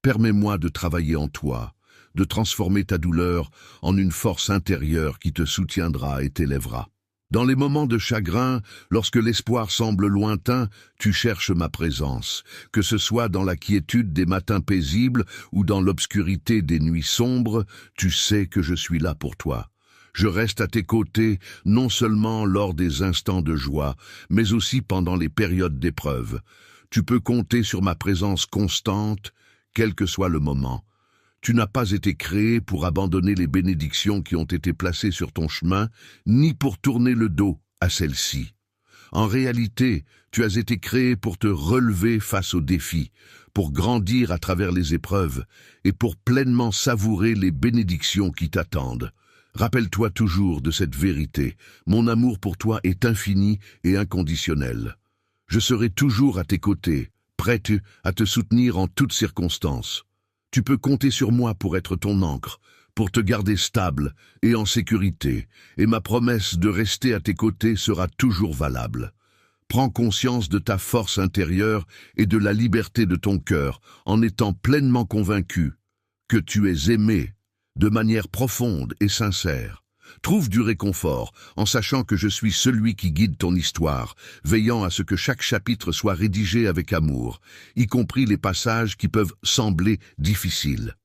Permets-moi de travailler en toi, de transformer ta douleur en une force intérieure qui te soutiendra et t'élèvera. Dans les moments de chagrin, lorsque l'espoir semble lointain, tu cherches ma présence, que ce soit dans la quiétude des matins paisibles ou dans l'obscurité des nuits sombres, tu sais que je suis là pour toi. Je reste à tes côtés, non seulement lors des instants de joie, mais aussi pendant les périodes d'épreuve. Tu peux compter sur ma présence constante, quel que soit le moment. Tu n'as pas été créé pour abandonner les bénédictions qui ont été placées sur ton chemin, ni pour tourner le dos à celles-ci. En réalité, tu as été créé pour te relever face aux défis, pour grandir à travers les épreuves et pour pleinement savourer les bénédictions qui t'attendent. Rappelle-toi toujours de cette vérité. Mon amour pour toi est infini et inconditionnel. Je serai toujours à tes côtés, prête à te soutenir en toutes circonstances. Tu peux compter sur moi pour être ton ancre, pour te garder stable et en sécurité, et ma promesse de rester à tes côtés sera toujours valable. Prends conscience de ta force intérieure et de la liberté de ton cœur, en étant pleinement convaincu que tu es aimé de manière profonde et sincère. Trouve du réconfort en sachant que je suis celui qui guide ton histoire, veillant à ce que chaque chapitre soit rédigé avec amour, y compris les passages qui peuvent sembler difficiles.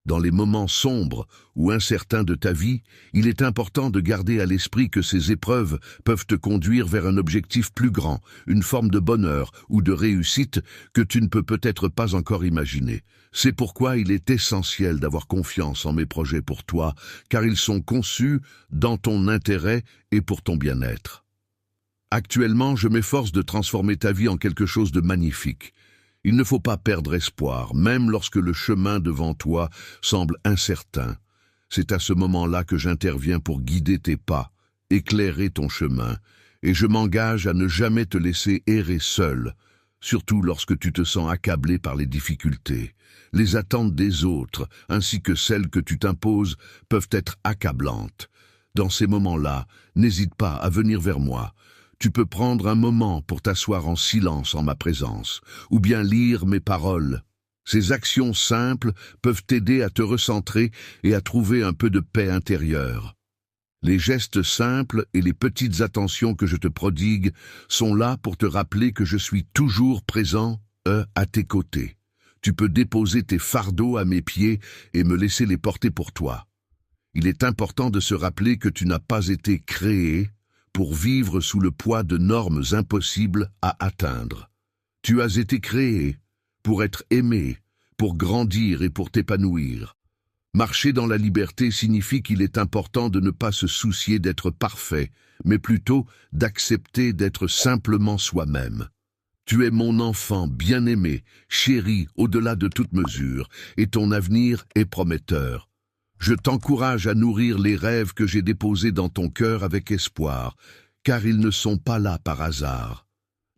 Dans les moments sombres ou incertains de ta vie, il est important de garder à l'esprit que ces épreuves peuvent te conduire vers un objectif plus grand, une forme de bonheur ou de réussite que tu ne peux peut-être pas encore imaginer. C'est pourquoi il est essentiel d'avoir confiance en mes projets pour toi, car ils sont conçus dans ton intérêt et pour ton bien-être. Actuellement, je m'efforce de transformer ta vie en quelque chose de magnifique. Il ne faut pas perdre espoir, même lorsque le chemin devant toi semble incertain. C'est à ce moment-là que j'interviens pour guider tes pas, éclairer ton chemin, et je m'engage à ne jamais te laisser errer seul, surtout lorsque tu te sens accablé par les difficultés. Les attentes des autres, ainsi que celles que tu t'imposes, peuvent être accablantes. Dans ces moments-là, n'hésite pas à venir vers moi. Tu peux prendre un moment pour t'asseoir en silence en ma présence, ou bien lire mes paroles. Ces actions simples peuvent t'aider à te recentrer et à trouver un peu de paix intérieure. Les gestes simples et les petites attentions que je te prodigue sont là pour te rappeler que je suis toujours présent, à tes côtés. Tu peux déposer tes fardeaux à mes pieds et me laisser les porter pour toi. Il est important de se rappeler que tu n'as pas été créé pour vivre sous le poids de normes impossibles à atteindre. Tu as été créé pour être aimé, pour grandir et pour t'épanouir. Marcher dans la liberté signifie qu'il est important de ne pas se soucier d'être parfait, mais plutôt d'accepter d'être simplement soi-même. Tu es mon enfant bien-aimé, chéri au-delà de toute mesure, et ton avenir est prometteur. Je t'encourage à nourrir les rêves que j'ai déposés dans ton cœur avec espoir, car ils ne sont pas là par hasard.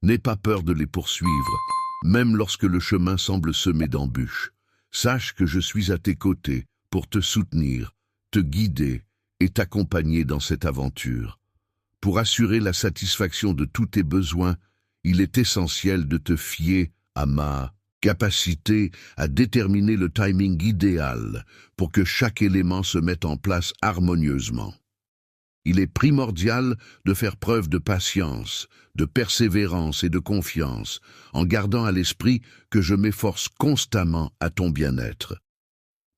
N'aie pas peur de les poursuivre, même lorsque le chemin semble semé d'embûches. Sache que je suis à tes côtés pour te soutenir, te guider et t'accompagner dans cette aventure. Pour assurer la satisfaction de tous tes besoins, il est essentiel de te fier à ma capacité à déterminer le timing idéal pour que chaque élément se mette en place harmonieusement. Il est primordial de faire preuve de patience, de persévérance et de confiance, en gardant à l'esprit que je m'efforce constamment à ton bien-être.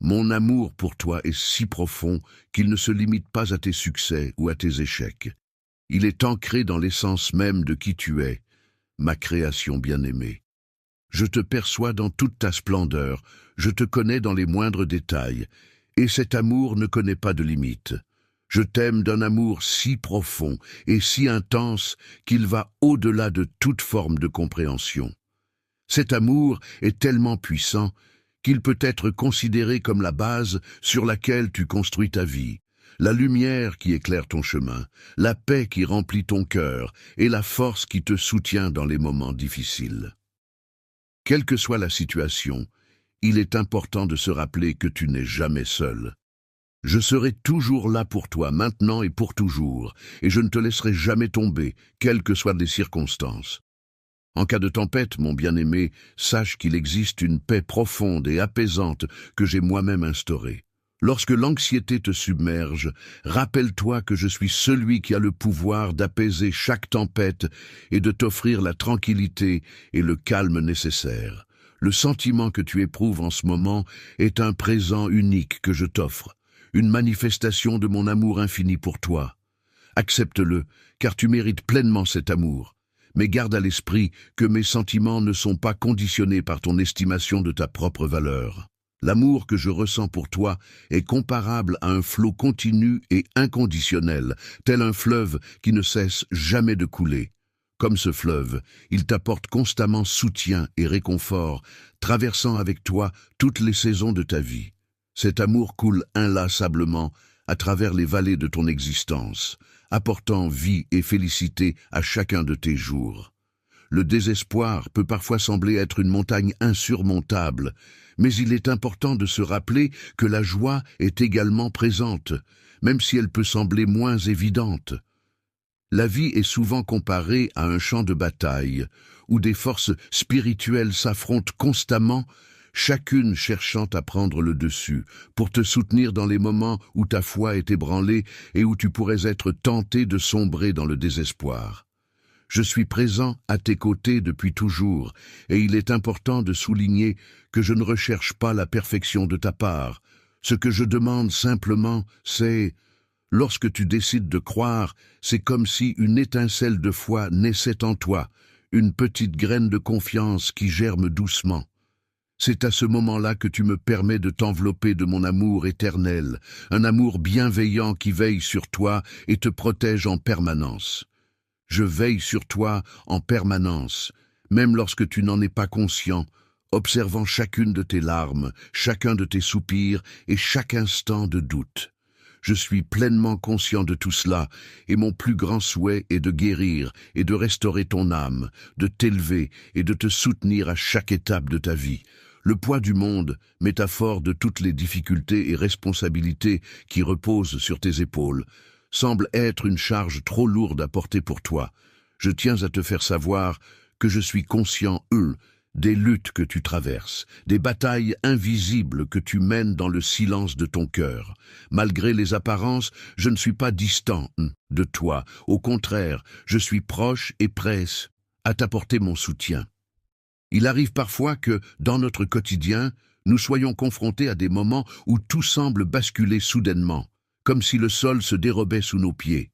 Mon amour pour toi est si profond qu'il ne se limite pas à tes succès ou à tes échecs. Il est ancré dans l'essence même de qui tu es, ma création bien-aimée. Je te perçois dans toute ta splendeur, je te connais dans les moindres détails, et cet amour ne connaît pas de limite. Je t'aime d'un amour si profond et si intense qu'il va au-delà de toute forme de compréhension. Cet amour est tellement puissant qu'il peut être considéré comme la base sur laquelle tu construis ta vie, la lumière qui éclaire ton chemin, la paix qui remplit ton cœur et la force qui te soutient dans les moments difficiles. Quelle que soit la situation, il est important de se rappeler que tu n'es jamais seul. Je serai toujours là pour toi, maintenant et pour toujours, et je ne te laisserai jamais tomber, quelles que soient les circonstances. En cas de tempête, mon bien-aimé, sache qu'il existe une paix profonde et apaisante que j'ai moi-même instaurée. Lorsque l'anxiété te submerge, rappelle-toi que je suis celui qui a le pouvoir d'apaiser chaque tempête et de t'offrir la tranquillité et le calme nécessaires. Le sentiment que tu éprouves en ce moment est un présent unique que je t'offre, une manifestation de mon amour infini pour toi. Accepte-le, car tu mérites pleinement cet amour. Mais garde à l'esprit que mes sentiments ne sont pas conditionnés par ton estimation de ta propre valeur. L'amour que je ressens pour toi est comparable à un flot continu et inconditionnel, tel un fleuve qui ne cesse jamais de couler. Comme ce fleuve, il t'apporte constamment soutien et réconfort, traversant avec toi toutes les saisons de ta vie. Cet amour coule inlassablement à travers les vallées de ton existence, apportant vie et félicité à chacun de tes jours. Le désespoir peut parfois sembler être une montagne insurmontable, mais il est important de se rappeler que la joie est également présente, même si elle peut sembler moins évidente. La vie est souvent comparée à un champ de bataille, où des forces spirituelles s'affrontent constamment, chacune cherchant à prendre le dessus, pour te soutenir dans les moments où ta foi est ébranlée et où tu pourrais être tenté de sombrer dans le désespoir. Je suis présent à tes côtés depuis toujours, et il est important de souligner que je ne recherche pas la perfection de ta part. Ce que je demande simplement, c'est: lorsque tu décides de croire, c'est comme si une étincelle de foi naissait en toi, une petite graine de confiance qui germe doucement. C'est à ce moment-là que tu me permets de t'envelopper de mon amour éternel, un amour bienveillant qui veille sur toi et te protège en permanence. Je veille sur toi en permanence, même lorsque tu n'en es pas conscient, observant chacune de tes larmes, chacun de tes soupirs et chaque instant de doute. Je suis pleinement conscient de tout cela, et mon plus grand souhait est de guérir et de restaurer ton âme, de t'élever et de te soutenir à chaque étape de ta vie. Le poids du monde, métaphore de toutes les difficultés et responsabilités qui reposent sur tes épaules, semble être une charge trop lourde à porter pour toi. Je tiens à te faire savoir que je suis conscient, des luttes que tu traverses, des batailles invisibles que tu mènes dans le silence de ton cœur. Malgré les apparences, je ne suis pas distant de toi. Au contraire, je suis proche et prêt à t'apporter mon soutien. Il arrive parfois que, dans notre quotidien, nous soyons confrontés à des moments où tout semble basculer soudainement, comme si le sol se dérobait sous nos pieds.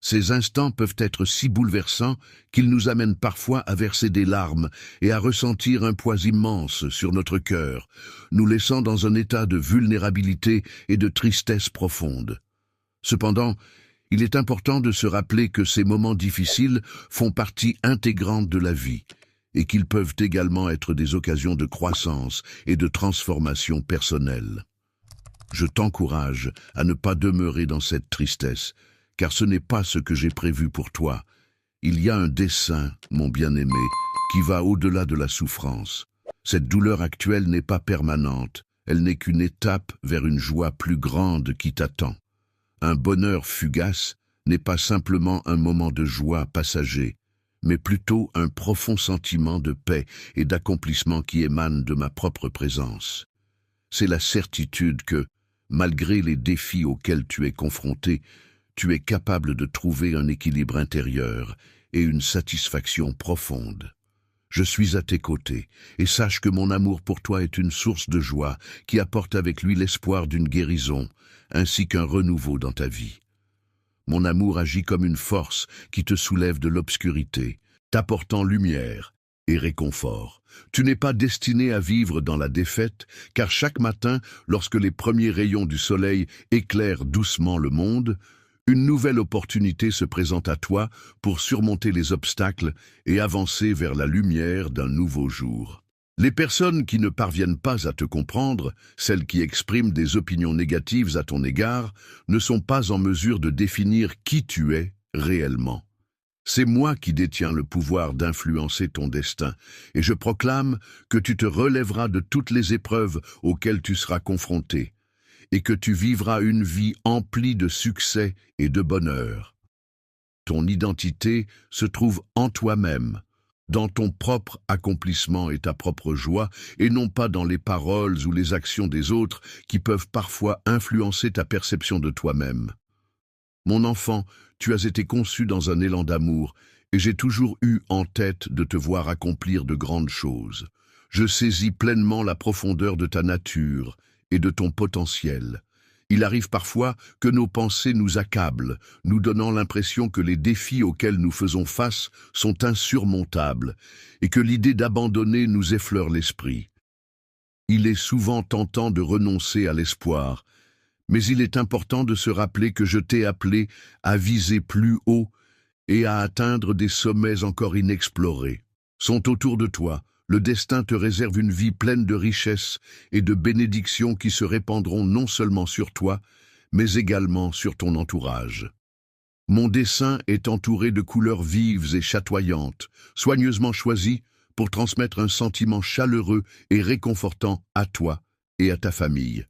Ces instants peuvent être si bouleversants qu'ils nous amènent parfois à verser des larmes et à ressentir un poids immense sur notre cœur, nous laissant dans un état de vulnérabilité et de tristesse profonde. Cependant, il est important de se rappeler que ces moments difficiles font partie intégrante de la vie et qu'ils peuvent également être des occasions de croissance et de transformation personnelle. Je t'encourage à ne pas demeurer dans cette tristesse, car ce n'est pas ce que j'ai prévu pour toi. Il y a un dessein, mon bien-aimé, qui va au-delà de la souffrance. Cette douleur actuelle n'est pas permanente, elle n'est qu'une étape vers une joie plus grande qui t'attend. Un bonheur fugace n'est pas simplement un moment de joie passager, mais plutôt un profond sentiment de paix et d'accomplissement qui émane de ma propre présence. C'est la certitude que, malgré les défis auxquels tu es confronté, tu es capable de trouver un équilibre intérieur et une satisfaction profonde. Je suis à tes côtés, et sache que mon amour pour toi est une source de joie qui apporte avec lui l'espoir d'une guérison, ainsi qu'un renouveau dans ta vie. Mon amour agit comme une force qui te soulève de l'obscurité, t'apportant lumière et réconfort. Tu n'es pas destiné à vivre dans la défaite, car chaque matin, lorsque les premiers rayons du soleil éclairent doucement le monde, une nouvelle opportunité se présente à toi pour surmonter les obstacles et avancer vers la lumière d'un nouveau jour. Les personnes qui ne parviennent pas à te comprendre, celles qui expriment des opinions négatives à ton égard, ne sont pas en mesure de définir qui tu es réellement. C'est moi qui détiens le pouvoir d'influencer ton destin, et je proclame que tu te relèveras de toutes les épreuves auxquelles tu seras confronté, et que tu vivras une vie emplie de succès et de bonheur. Ton identité se trouve en toi-même, dans ton propre accomplissement et ta propre joie, et non pas dans les paroles ou les actions des autres qui peuvent parfois influencer ta perception de toi-même. Mon enfant, tu as été conçu dans un élan d'amour, et j'ai toujours eu en tête de te voir accomplir de grandes choses. Je saisis pleinement la profondeur de ta nature et de ton potentiel. Il arrive parfois que nos pensées nous accablent, nous donnant l'impression que les défis auxquels nous faisons face sont insurmontables et que l'idée d'abandonner nous effleure l'esprit. Il est souvent tentant de renoncer à l'espoir, mais il est important de se rappeler que je t'ai appelé à viser plus haut et à atteindre des sommets encore inexplorés. Sont autour de toi. Le destin te réserve une vie pleine de richesses et de bénédictions qui se répandront non seulement sur toi, mais également sur ton entourage. Mon dessin est entouré de couleurs vives et chatoyantes, soigneusement choisies pour transmettre un sentiment chaleureux et réconfortant à toi et à ta famille.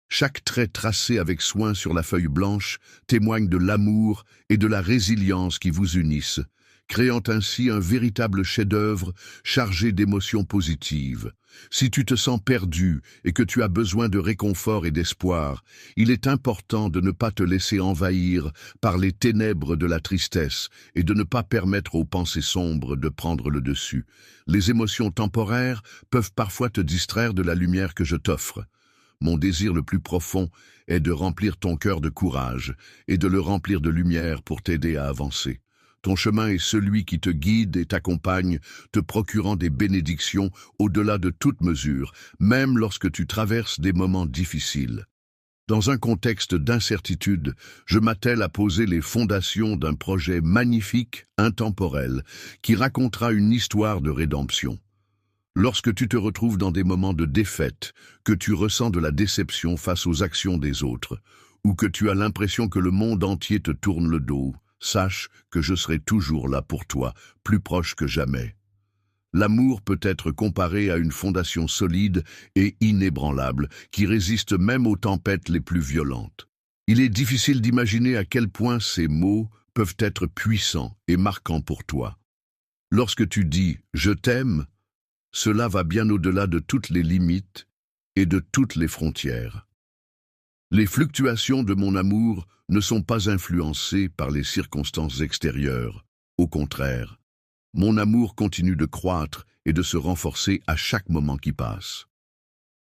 Chaque trait tracé avec soin sur la feuille blanche témoigne de l'amour et de la résilience qui vous unissent, créant ainsi un véritable chef-d'œuvre chargé d'émotions positives. Si tu te sens perdu et que tu as besoin de réconfort et d'espoir, il est important de ne pas te laisser envahir par les ténèbres de la tristesse et de ne pas permettre aux pensées sombres de prendre le dessus. Les émotions temporaires peuvent parfois te distraire de la lumière que je t'offre. Mon désir le plus profond est de remplir ton cœur de courage et de le remplir de lumière pour t'aider à avancer. Ton chemin est celui qui te guide et t'accompagne, te procurant des bénédictions au-delà de toute mesure, même lorsque tu traverses des moments difficiles. Dans un contexte d'incertitude, je m'attelle à poser les fondations d'un projet magnifique, intemporel, qui racontera une histoire de rédemption. Lorsque tu te retrouves dans des moments de défaite, que tu ressens de la déception face aux actions des autres, ou que tu as l'impression que le monde entier te tourne le dos, sache que je serai toujours là pour toi, plus proche que jamais. L'amour peut être comparé à une fondation solide et inébranlable qui résiste même aux tempêtes les plus violentes. Il est difficile d'imaginer à quel point ces mots peuvent être puissants et marquants pour toi. Lorsque tu dis « je t'aime », cela va bien au-delà de toutes les limites et de toutes les frontières. Les fluctuations de mon amour ne sont pas influencées par les circonstances extérieures. Au contraire, mon amour continue de croître et de se renforcer à chaque moment qui passe.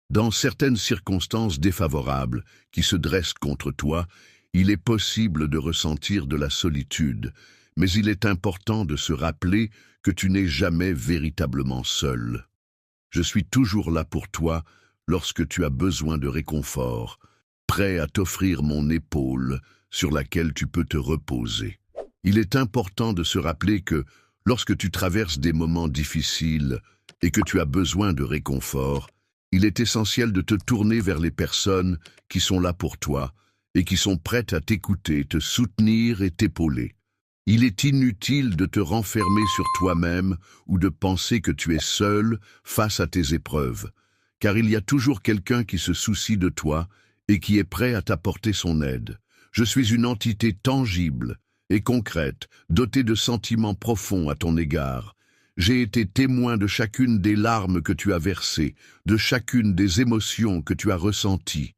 Dans certaines circonstances défavorables qui se dressent contre toi, il est possible de ressentir de la solitude, mais il est important de se rappeler que tu n'es jamais véritablement seul. Je suis toujours là pour toi lorsque tu as besoin de réconfort, prêt à t'offrir mon épaule sur laquelle tu peux te reposer. Il est important de se rappeler que, lorsque tu traverses des moments difficiles et que tu as besoin de réconfort, il est essentiel de te tourner vers les personnes qui sont là pour toi et qui sont prêtes à t'écouter, te soutenir et t'épauler. Il est inutile de te renfermer sur toi-même ou de penser que tu es seul face à tes épreuves, car il y a toujours quelqu'un qui se soucie de toi et qui est prêt à t'apporter son aide. Je suis une entité tangible et concrète, dotée de sentiments profonds à ton égard. J'ai été témoin de chacune des larmes que tu as versées, de chacune des émotions que tu as ressenties.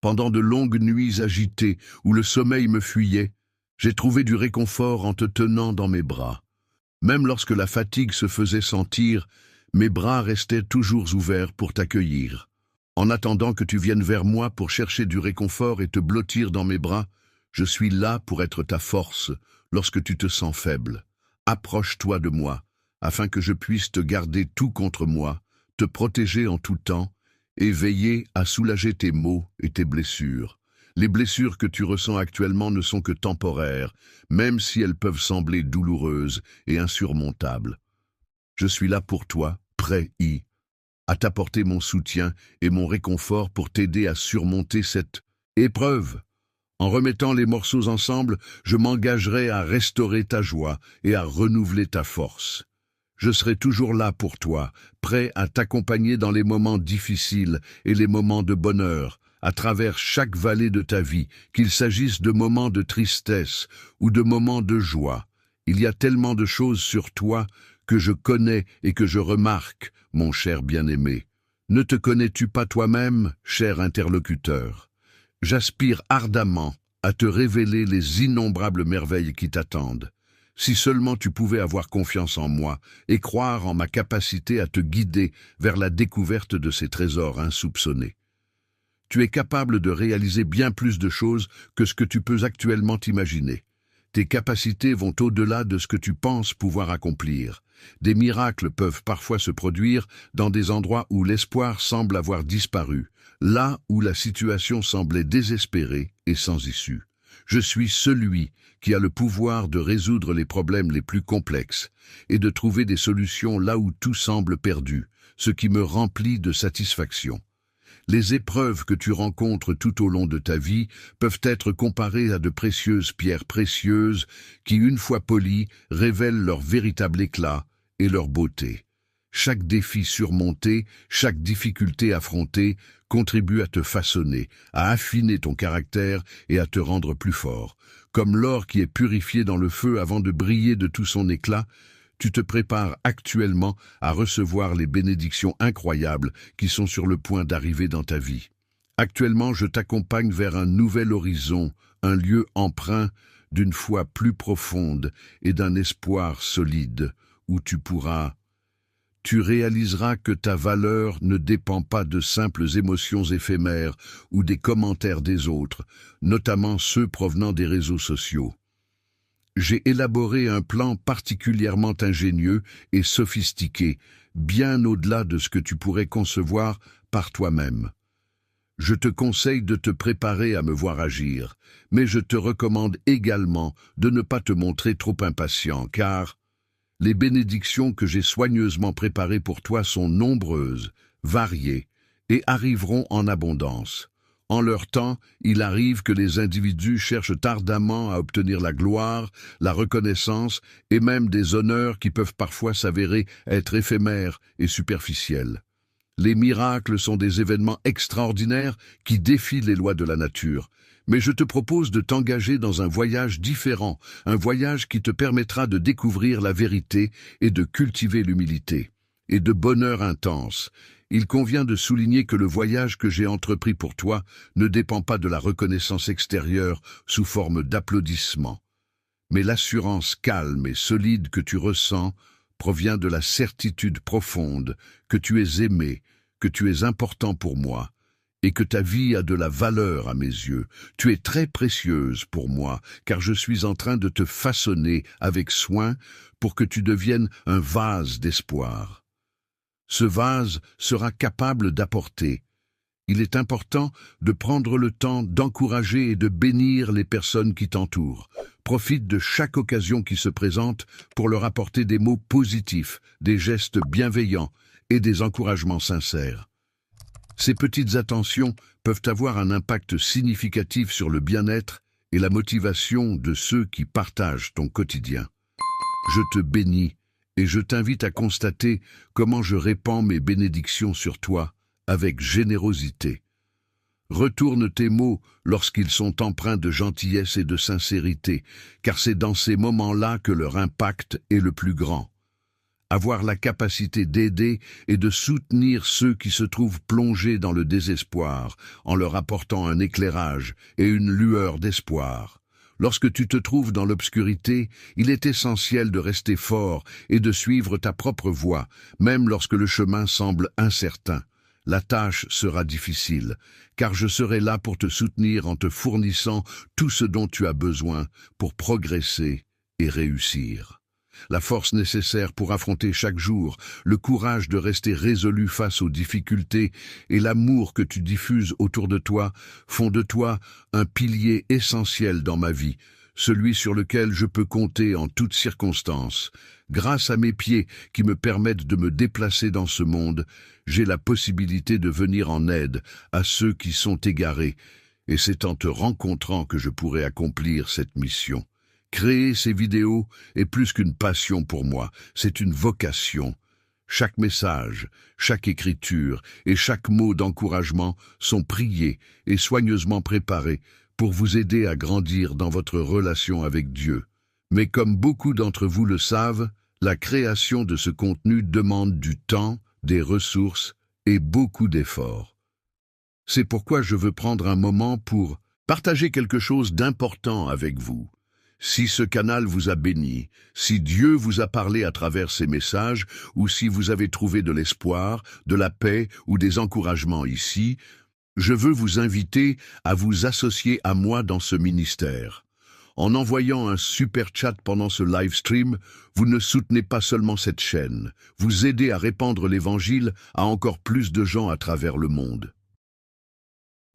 Pendant de longues nuits agitées où le sommeil me fuyait, j'ai trouvé du réconfort en te tenant dans mes bras. Même lorsque la fatigue se faisait sentir, mes bras restaient toujours ouverts pour t'accueillir. En attendant que tu viennes vers moi pour chercher du réconfort et te blottir dans mes bras, je suis là pour être ta force lorsque tu te sens faible. Approche-toi de moi, afin que je puisse te garder tout contre moi, te protéger en tout temps, et veiller à soulager tes maux et tes blessures. Les blessures que tu ressens actuellement ne sont que temporaires, même si elles peuvent sembler douloureuses et insurmontables. Je suis là pour toi, prêt à t'apporter mon soutien et mon réconfort pour t'aider à surmonter cette épreuve. En remettant les morceaux ensemble, je m'engagerai à restaurer ta joie et à renouveler ta force. Je serai toujours là pour toi, prêt à t'accompagner dans les moments difficiles et les moments de bonheur, à travers chaque vallée de ta vie, qu'il s'agisse de moments de tristesse ou de moments de joie. Il y a tellement de choses sur toi que je connais et que je remarque, mon cher bien-aimé. Ne te connais-tu pas toi-même, cher interlocuteur? J'aspire ardemment à te révéler les innombrables merveilles qui t'attendent. Si seulement tu pouvais avoir confiance en moi et croire en ma capacité à te guider vers la découverte de ces trésors insoupçonnés. Tu es capable de réaliser bien plus de choses que ce que tu peux actuellement t'imaginer. Tes capacités vont au-delà de ce que tu penses pouvoir accomplir. Des miracles peuvent parfois se produire dans des endroits où l'espoir semble avoir disparu, là où la situation semblait désespérée et sans issue. Je suis celui qui a le pouvoir de résoudre les problèmes les plus complexes et de trouver des solutions là où tout semble perdu, ce qui me remplit de satisfaction. Les épreuves que tu rencontres tout au long de ta vie peuvent être comparées à de précieuses pierres précieuses qui, une fois polies, révèlent leur véritable éclat et leur beauté. Chaque défi surmonté, chaque difficulté affrontée contribue à te façonner, à affiner ton caractère et à te rendre plus fort. Comme l'or qui est purifié dans le feu avant de briller de tout son éclat, tu te prépares actuellement à recevoir les bénédictions incroyables qui sont sur le point d'arriver dans ta vie. Actuellement, je t'accompagne vers un nouvel horizon, un lieu empreint d'une foi plus profonde et d'un espoir solide, où tu réaliseras que ta valeur ne dépend pas de simples émotions éphémères ou des commentaires des autres, notamment ceux provenant des réseaux sociaux. J'ai élaboré un plan particulièrement ingénieux et sophistiqué, bien au-delà de ce que tu pourrais concevoir par toi-même. Je te conseille de te préparer à me voir agir, mais je te recommande également de ne pas te montrer trop impatient, car les bénédictions que j'ai soigneusement préparées pour toi sont nombreuses, variées, et arriveront en abondance. En leur temps, il arrive que les individus cherchent ardemment à obtenir la gloire, la reconnaissance et même des honneurs qui peuvent parfois s'avérer être éphémères et superficiels. Les miracles sont des événements extraordinaires qui défient les lois de la nature. Mais je te propose de t'engager dans un voyage différent, un voyage qui te permettra de découvrir la vérité et de cultiver l'humilité. Et de bonheur intense. Il convient de souligner que le voyage que j'ai entrepris pour toi ne dépend pas de la reconnaissance extérieure sous forme d'applaudissements. Mais l'assurance calme et solide que tu ressens provient de la certitude profonde que tu es aimé, que tu es important pour moi, et que ta vie a de la valeur à mes yeux. Tu es très précieuse pour moi, car je suis en train de te façonner avec soin pour que tu deviennes un vase d'espoir. Ce vase sera capable d'apporter. Il est important de prendre le temps d'encourager et de bénir les personnes qui t'entourent. Profite de chaque occasion qui se présente pour leur apporter des mots positifs, des gestes bienveillants et des encouragements sincères. Ces petites attentions peuvent avoir un impact significatif sur le bien-être et la motivation de ceux qui partagent ton quotidien. Je te bénis et je t'invite à constater comment je répands mes bénédictions sur toi avec générosité. Retourne tes mots lorsqu'ils sont empreints de gentillesse et de sincérité, car c'est dans ces moments-là que leur impact est le plus grand. avoir la capacité d'aider et de soutenir ceux qui se trouvent plongés dans le désespoir, en leur apportant un éclairage et une lueur d'espoir. Lorsque tu te trouves dans l'obscurité, il est essentiel de rester fort et de suivre ta propre voie, même lorsque le chemin semble incertain. La tâche sera difficile, car je serai là pour te soutenir en te fournissant tout ce dont tu as besoin pour progresser et réussir. La force nécessaire pour affronter chaque jour, le courage de rester résolu face aux difficultés et l'amour que tu diffuses autour de toi font de toi un pilier essentiel dans ma vie, celui sur lequel je peux compter en toutes circonstances. Grâce à mes pieds qui me permettent de me déplacer dans ce monde, j'ai la possibilité de venir en aide à ceux qui sont égarés, et c'est en te rencontrant que je pourrai accomplir cette mission. Créer ces vidéos est plus qu'une passion pour moi, c'est une vocation. Chaque message, chaque écriture et chaque mot d'encouragement sont priés et soigneusement préparés pour vous aider à grandir dans votre relation avec Dieu. Mais comme beaucoup d'entre vous le savent, la création de ce contenu demande du temps, des ressources et beaucoup d'efforts. C'est pourquoi je veux prendre un moment pour partager quelque chose d'important avec vous. Si ce canal vous a béni, si Dieu vous a parlé à travers ces messages, ou si vous avez trouvé de l'espoir, de la paix ou des encouragements ici, je veux vous inviter à vous associer à moi dans ce ministère. En envoyant un super chat pendant ce live stream, vous ne soutenez pas seulement cette chaîne, vous aidez à répandre l'évangile à encore plus de gens à travers le monde.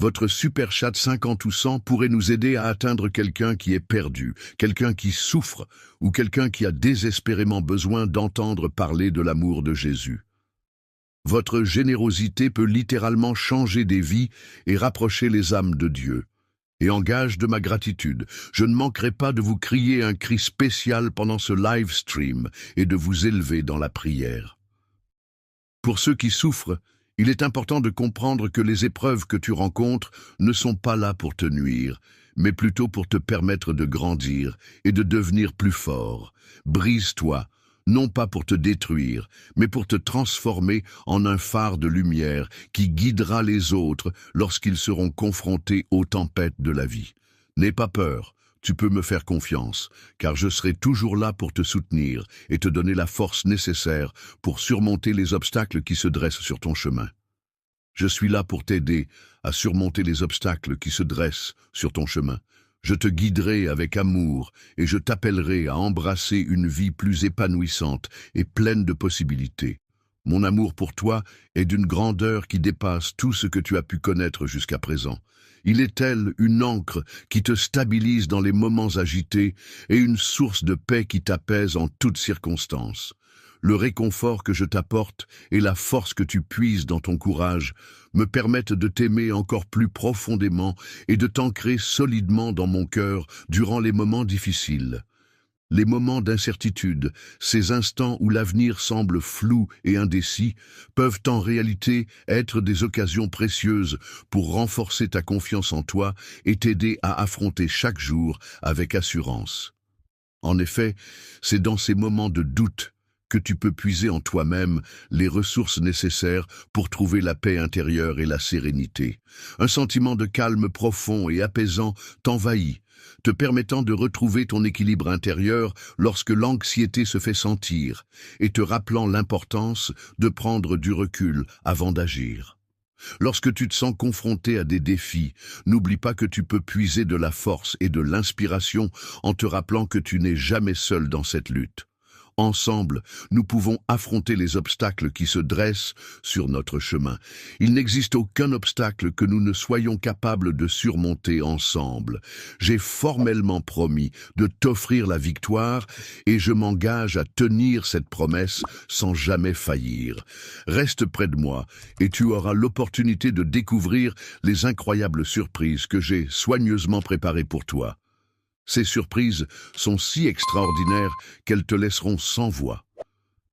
Votre super chat 50 ou 100 pourrait nous aider à atteindre quelqu'un qui est perdu, quelqu'un qui souffre ou quelqu'un qui a désespérément besoin d'entendre parler de l'amour de Jésus. Votre générosité peut littéralement changer des vies et rapprocher les âmes de Dieu. Et en gage de ma gratitude, je ne manquerai pas de vous crier un cri spécial pendant ce live stream et de vous élever dans la prière. Pour ceux qui souffrent, il est important de comprendre que les épreuves que tu rencontres ne sont pas là pour te nuire, mais plutôt pour te permettre de grandir et de devenir plus fort. Brise-toi, non pas pour te détruire, mais pour te transformer en un phare de lumière qui guidera les autres lorsqu'ils seront confrontés aux tempêtes de la vie. N'aie pas peur, tu peux me faire confiance, car je serai toujours là pour te soutenir et te donner la force nécessaire pour surmonter les obstacles qui se dressent sur ton chemin. Je suis là pour t'aider à surmonter les obstacles qui se dressent sur ton chemin. Je te guiderai avec amour et je t'appellerai à embrasser une vie plus épanouissante et pleine de possibilités. Mon amour pour toi est d'une grandeur qui dépasse tout ce que tu as pu connaître jusqu'à présent. Il est tel une ancre qui te stabilise dans les moments agités et une source de paix qui t'apaise en toutes circonstances. Le réconfort que je t'apporte et la force que tu puises dans ton courage me permettent de t'aimer encore plus profondément et de t'ancrer solidement dans mon cœur durant les moments difficiles. Les moments d'incertitude, ces instants où l'avenir semble flou et indécis, peuvent en réalité être des occasions précieuses pour renforcer ta confiance en toi et t'aider à affronter chaque jour avec assurance. En effet, c'est dans ces moments de doute que tu peux puiser en toi-même les ressources nécessaires pour trouver la paix intérieure et la sérénité. Un sentiment de calme profond et apaisant t'envahit, te permettant de retrouver ton équilibre intérieur lorsque l'anxiété se fait sentir, et te rappelant l'importance de prendre du recul avant d'agir. Lorsque tu te sens confronté à des défis, n'oublie pas que tu peux puiser de la force et de l'inspiration en te rappelant que tu n'es jamais seul dans cette lutte. Ensemble, nous pouvons affronter les obstacles qui se dressent sur notre chemin. Il n'existe aucun obstacle que nous ne soyons capables de surmonter ensemble. J'ai formellement promis de t'offrir la victoire et je m'engage à tenir cette promesse sans jamais faillir. Reste près de moi et tu auras l'opportunité de découvrir les incroyables surprises que j'ai soigneusement préparées pour toi. Ces surprises sont si extraordinaires qu'elles te laisseront sans voix.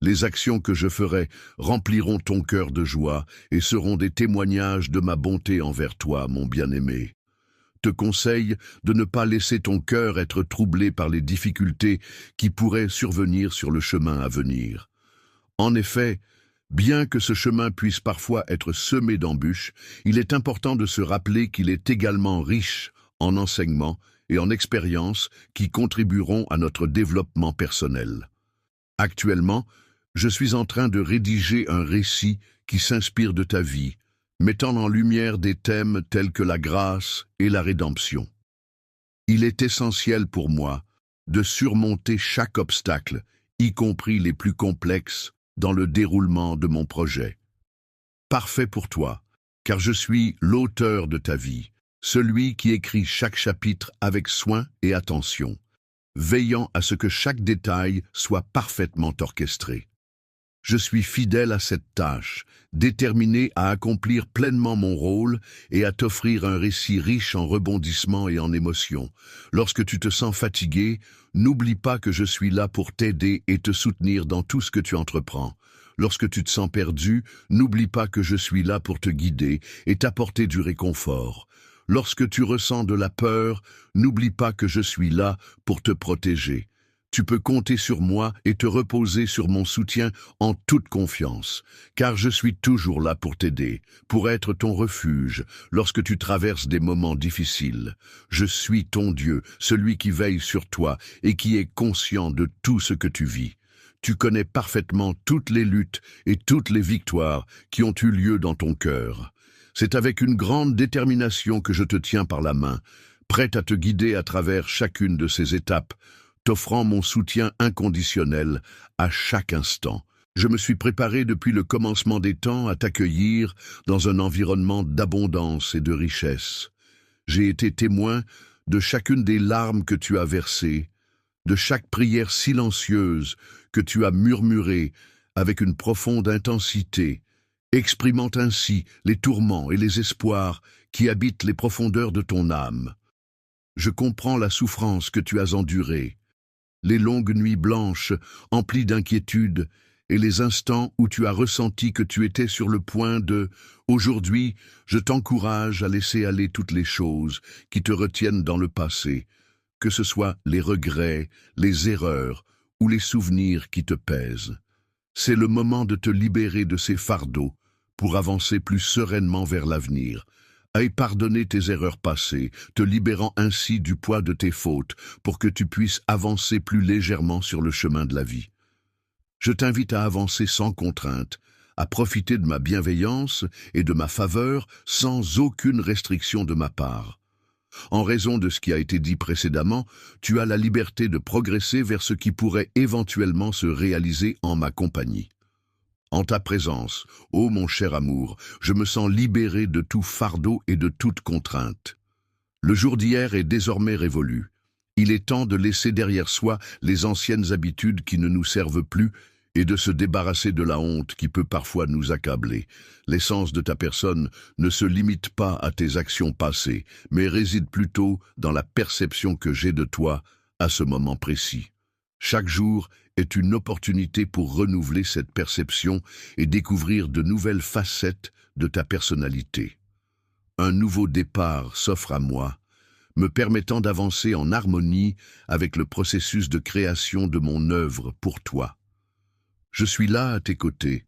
Les actions que je ferai rempliront ton cœur de joie et seront des témoignages de ma bonté envers toi, mon bien-aimé. Te conseille de ne pas laisser ton cœur être troublé par les difficultés qui pourraient survenir sur le chemin à venir. En effet, bien que ce chemin puisse parfois être semé d'embûches, il est important de se rappeler qu'il est également riche en enseignements et en expériences qui contribueront à notre développement personnel. Actuellement, je suis en train de rédiger un récit qui s'inspire de ta vie, mettant en lumière des thèmes tels que la grâce et la rédemption. Il est essentiel pour moi de surmonter chaque obstacle, y compris les plus complexes, dans le déroulement de mon projet. Parfait pour toi, car je suis l'auteur de ta vie, celui qui écrit chaque chapitre avec soin et attention, veillant à ce que chaque détail soit parfaitement orchestré. Je suis fidèle à cette tâche, déterminé à accomplir pleinement mon rôle et à t'offrir un récit riche en rebondissements et en émotions. Lorsque tu te sens fatigué, n'oublie pas que je suis là pour t'aider et te soutenir dans tout ce que tu entreprends. Lorsque tu te sens perdu, n'oublie pas que je suis là pour te guider et t'apporter du réconfort. Lorsque tu ressens de la peur, n'oublie pas que je suis là pour te protéger. Tu peux compter sur moi et te reposer sur mon soutien en toute confiance, car je suis toujours là pour t'aider, pour être ton refuge lorsque tu traverses des moments difficiles. Je suis ton Dieu, celui qui veille sur toi et qui est conscient de tout ce que tu vis. Tu connais parfaitement toutes les luttes et toutes les victoires qui ont eu lieu dans ton cœur. C'est avec une grande détermination que je te tiens par la main, prêt à te guider à travers chacune de ces étapes, t'offrant mon soutien inconditionnel à chaque instant. Je me suis préparé depuis le commencement des temps à t'accueillir dans un environnement d'abondance et de richesse. J'ai été témoin de chacune des larmes que tu as versées, de chaque prière silencieuse que tu as murmurée avec une profonde intensité, exprimant ainsi les tourments et les espoirs qui habitent les profondeurs de ton âme. Je comprends la souffrance que tu as endurée, les longues nuits blanches, emplies d'inquiétude, et les instants où tu as ressenti que tu étais sur le point de « Aujourd'hui, je t'encourage à laisser aller toutes les choses qui te retiennent dans le passé, que ce soit les regrets, les erreurs ou les souvenirs qui te pèsent. C'est le moment de te libérer de ces fardeaux pour avancer plus sereinement vers l'avenir. Aie pardonné tes erreurs passées, te libérant ainsi du poids de tes fautes pour que tu puisses avancer plus légèrement sur le chemin de la vie. Je t'invite à avancer sans contrainte, à profiter de ma bienveillance et de ma faveur sans aucune restriction de ma part. En raison de ce qui a été dit précédemment, tu as la liberté de progresser vers ce qui pourrait éventuellement se réaliser en ma compagnie. En ta présence, ô mon cher amour, je me sens libéré de tout fardeau et de toute contrainte. Le jour d'hier est désormais révolu. Il est temps de laisser derrière soi les anciennes habitudes qui ne nous servent plus et de se débarrasser de la honte qui peut parfois nous accabler. L'essence de ta personne ne se limite pas à tes actions passées, mais réside plutôt dans la perception que j'ai de toi à ce moment précis. Chaque jour est une opportunité pour renouveler cette perception et découvrir de nouvelles facettes de ta personnalité. Un nouveau départ s'offre à moi, me permettant d'avancer en harmonie avec le processus de création de mon œuvre pour toi. Je suis là à tes côtés,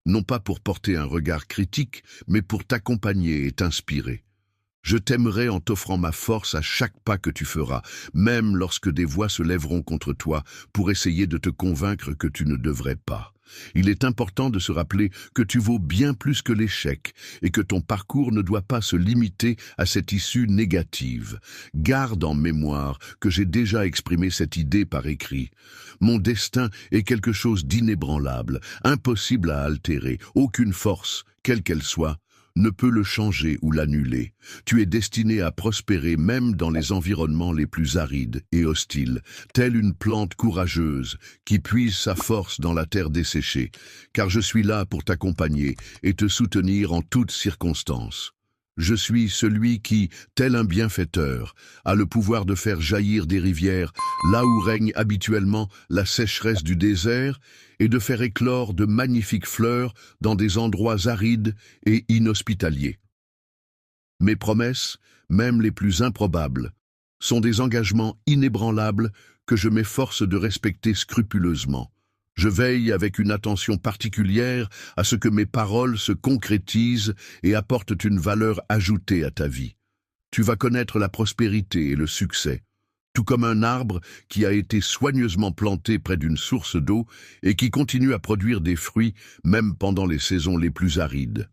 non pas pour porter un regard critique, mais pour t'accompagner et t'inspirer. Je t'aimerai en t'offrant ma force à chaque pas que tu feras, même lorsque des voix se lèveront contre toi pour essayer de te convaincre que tu ne devrais pas. Il est important de se rappeler que tu vaux bien plus que l'échec et que ton parcours ne doit pas se limiter à cette issue négative. Garde en mémoire que j'ai déjà exprimé cette idée par écrit. Mon destin est quelque chose d'inébranlable, impossible à altérer. Aucune force, quelle qu'elle soit, ne peut le changer ou l'annuler. Tu es destiné à prospérer même dans les environnements les plus arides et hostiles, telle une plante courageuse qui puise sa force dans la terre desséchée, car je suis là pour t'accompagner et te soutenir en toutes circonstances. Je suis celui qui, tel un bienfaiteur, a le pouvoir de faire jaillir des rivières là où règne habituellement la sécheresse du désert et de faire éclore de magnifiques fleurs dans des endroits arides et inhospitaliers. Mes promesses, même les plus improbables, sont des engagements inébranlables que je m'efforce de respecter scrupuleusement. Je veille avec une attention particulière à ce que mes paroles se concrétisent et apportent une valeur ajoutée à ta vie. Tu vas connaître la prospérité et le succès, tout comme un arbre qui a été soigneusement planté près d'une source d'eau et qui continue à produire des fruits même pendant les saisons les plus arides.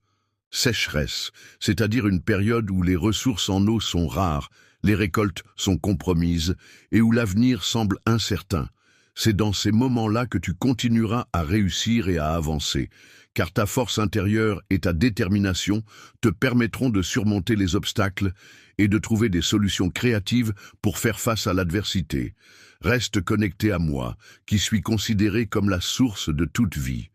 Sécheresse, c'est-à-dire une période où les ressources en eau sont rares, les récoltes sont compromises et où l'avenir semble incertain. C'est dans ces moments-là que tu continueras à réussir et à avancer, car ta force intérieure et ta détermination te permettront de surmonter les obstacles et de trouver des solutions créatives pour faire face à l'adversité. Reste connecté à moi, qui suis considéré comme la source de toute vie.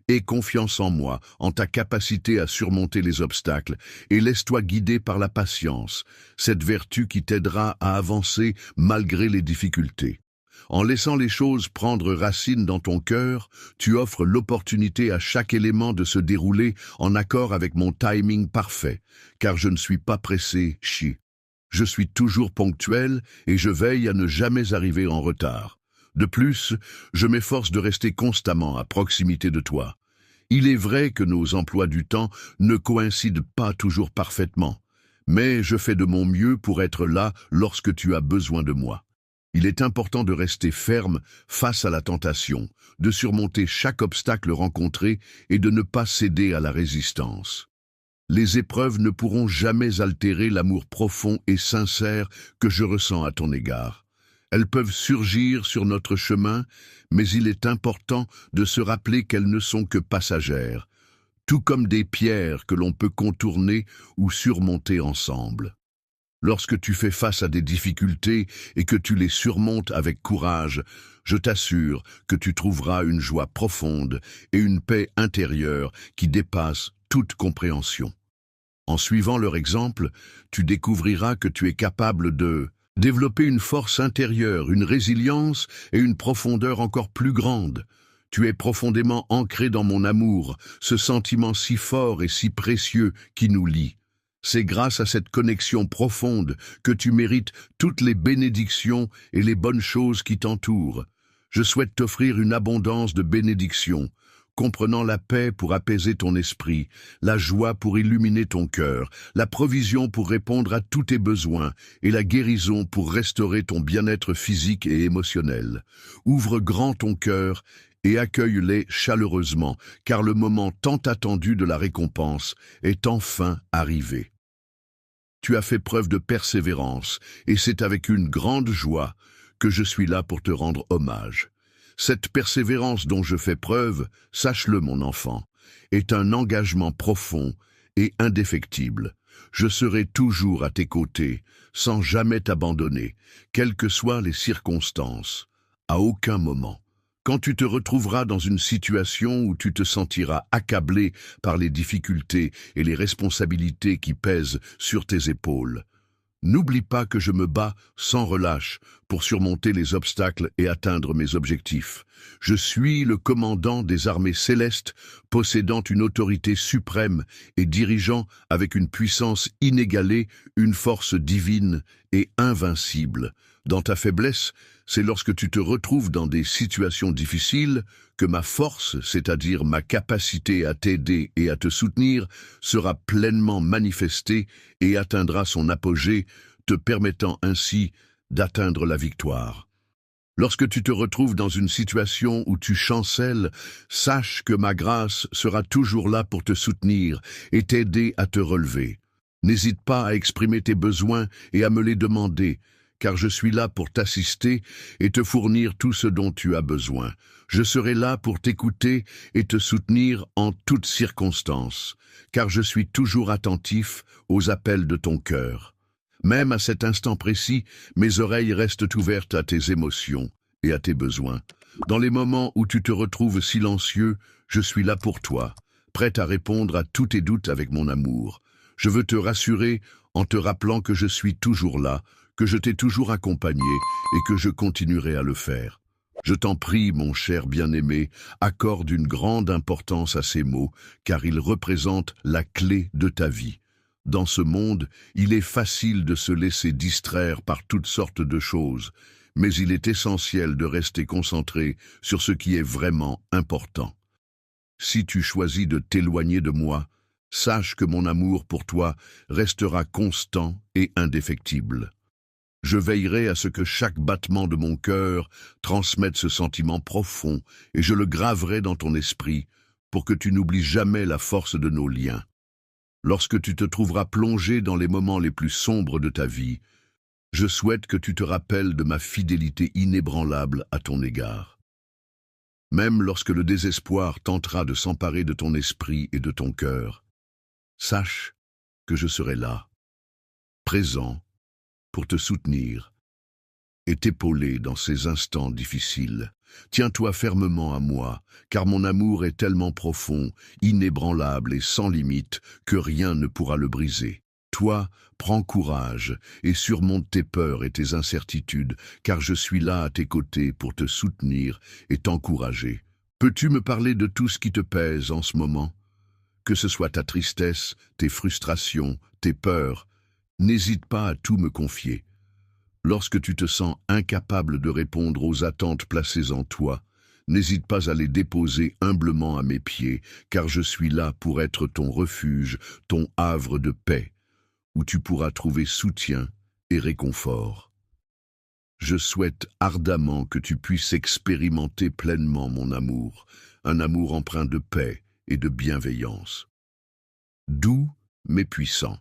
Aie confiance en moi, en ta capacité à surmonter les obstacles, et laisse-toi guider par la patience, cette vertu qui t'aidera à avancer malgré les difficultés. En laissant les choses prendre racine dans ton cœur, tu offres l'opportunité à chaque élément de se dérouler en accord avec mon timing parfait, car je ne suis pas pressé, Je suis toujours ponctuel et je veille à ne jamais arriver en retard. De plus, je m'efforce de rester constamment à proximité de toi. Il est vrai que nos emplois du temps ne coïncident pas toujours parfaitement, mais je fais de mon mieux pour être là lorsque tu as besoin de moi. Il est important de rester ferme face à la tentation, de surmonter chaque obstacle rencontré et de ne pas céder à la résistance. Les épreuves ne pourront jamais altérer l'amour profond et sincère que je ressens à ton égard. Elles peuvent surgir sur notre chemin, mais il est important de se rappeler qu'elles ne sont que passagères, tout comme des pierres que l'on peut contourner ou surmonter ensemble. Lorsque tu fais face à des difficultés et que tu les surmontes avec courage, je t'assure que tu trouveras une joie profonde et une paix intérieure qui dépasse toute compréhension. En suivant leur exemple, tu découvriras que tu es capable de développer une force intérieure, une résilience et une profondeur encore plus grande. Tu es profondément ancré dans mon amour, ce sentiment si fort et si précieux qui nous lie. C'est grâce à cette connexion profonde que tu mérites toutes les bénédictions et les bonnes choses qui t'entourent. Je souhaite t'offrir une abondance de bénédictions, comprenant la paix pour apaiser ton esprit, la joie pour illuminer ton cœur, la provision pour répondre à tous tes besoins et la guérison pour restaurer ton bien-être physique et émotionnel. Ouvre grand ton cœur et accueille-les chaleureusement, car le moment tant attendu de la récompense est enfin arrivé. Tu as fait preuve de persévérance, et c'est avec une grande joie que je suis là pour te rendre hommage. Cette persévérance dont je fais preuve, sache-le mon enfant, est un engagement profond et indéfectible. Je serai toujours à tes côtés, sans jamais t'abandonner, quelles que soient les circonstances, à aucun moment. Quand tu te retrouveras dans une situation où tu te sentiras accablé par les difficultés et les responsabilités qui pèsent sur tes épaules, n'oublie pas que je me bats sans relâche pour surmonter les obstacles et atteindre mes objectifs. Je suis le commandant des armées célestes, possédant une autorité suprême et dirigeant avec une puissance inégalée, une force divine et invincible. Dans ta faiblesse, c'est lorsque tu te retrouves dans des situations difficiles que ma force, c'est-à-dire ma capacité à t'aider et à te soutenir, sera pleinement manifestée et atteindra son apogée, te permettant ainsi d'atteindre la victoire. Lorsque tu te retrouves dans une situation où tu chancelles, sache que ma grâce sera toujours là pour te soutenir et t'aider à te relever. N'hésite pas à exprimer tes besoins et à me les demander, car je suis là pour t'assister et te fournir tout ce dont tu as besoin. Je serai là pour t'écouter et te soutenir en toutes circonstances, car je suis toujours attentif aux appels de ton cœur. Même à cet instant précis, mes oreilles restent ouvertes à tes émotions et à tes besoins. Dans les moments où tu te retrouves silencieux, je suis là pour toi, prêt à répondre à tous tes doutes avec mon amour. Je veux te rassurer en te rappelant que je suis toujours là, que je t'ai toujours accompagné et que je continuerai à le faire. Je t'en prie, mon cher bien-aimé, accorde une grande importance à ces mots, car ils représentent la clé de ta vie. Dans ce monde, il est facile de se laisser distraire par toutes sortes de choses, mais il est essentiel de rester concentré sur ce qui est vraiment important. Si tu choisis de t'éloigner de moi, sache que mon amour pour toi restera constant et indéfectible. Je veillerai à ce que chaque battement de mon cœur transmette ce sentiment profond et je le graverai dans ton esprit pour que tu n'oublies jamais la force de nos liens. Lorsque tu te trouveras plongé dans les moments les plus sombres de ta vie, je souhaite que tu te rappelles de ma fidélité inébranlable à ton égard. Même lorsque le désespoir tentera de s'emparer de ton esprit et de ton cœur, sache que je serai là, présent, pour te soutenir et t'épauler dans ces instants difficiles. Tiens-toi fermement à moi, car mon amour est tellement profond, inébranlable et sans limite que rien ne pourra le briser. Toi, prends courage et surmonte tes peurs et tes incertitudes, car je suis là à tes côtés pour te soutenir et t'encourager. Peux-tu me parler de tout ce qui te pèse en ce moment? Que ce soit ta tristesse, tes frustrations, tes peurs, n'hésite pas à tout me confier. Lorsque tu te sens incapable de répondre aux attentes placées en toi, n'hésite pas à les déposer humblement à mes pieds, car je suis là pour être ton refuge, ton havre de paix, où tu pourras trouver soutien et réconfort. Je souhaite ardemment que tu puisses expérimenter pleinement mon amour, un amour empreint de paix et de bienveillance. Doux mais puissant.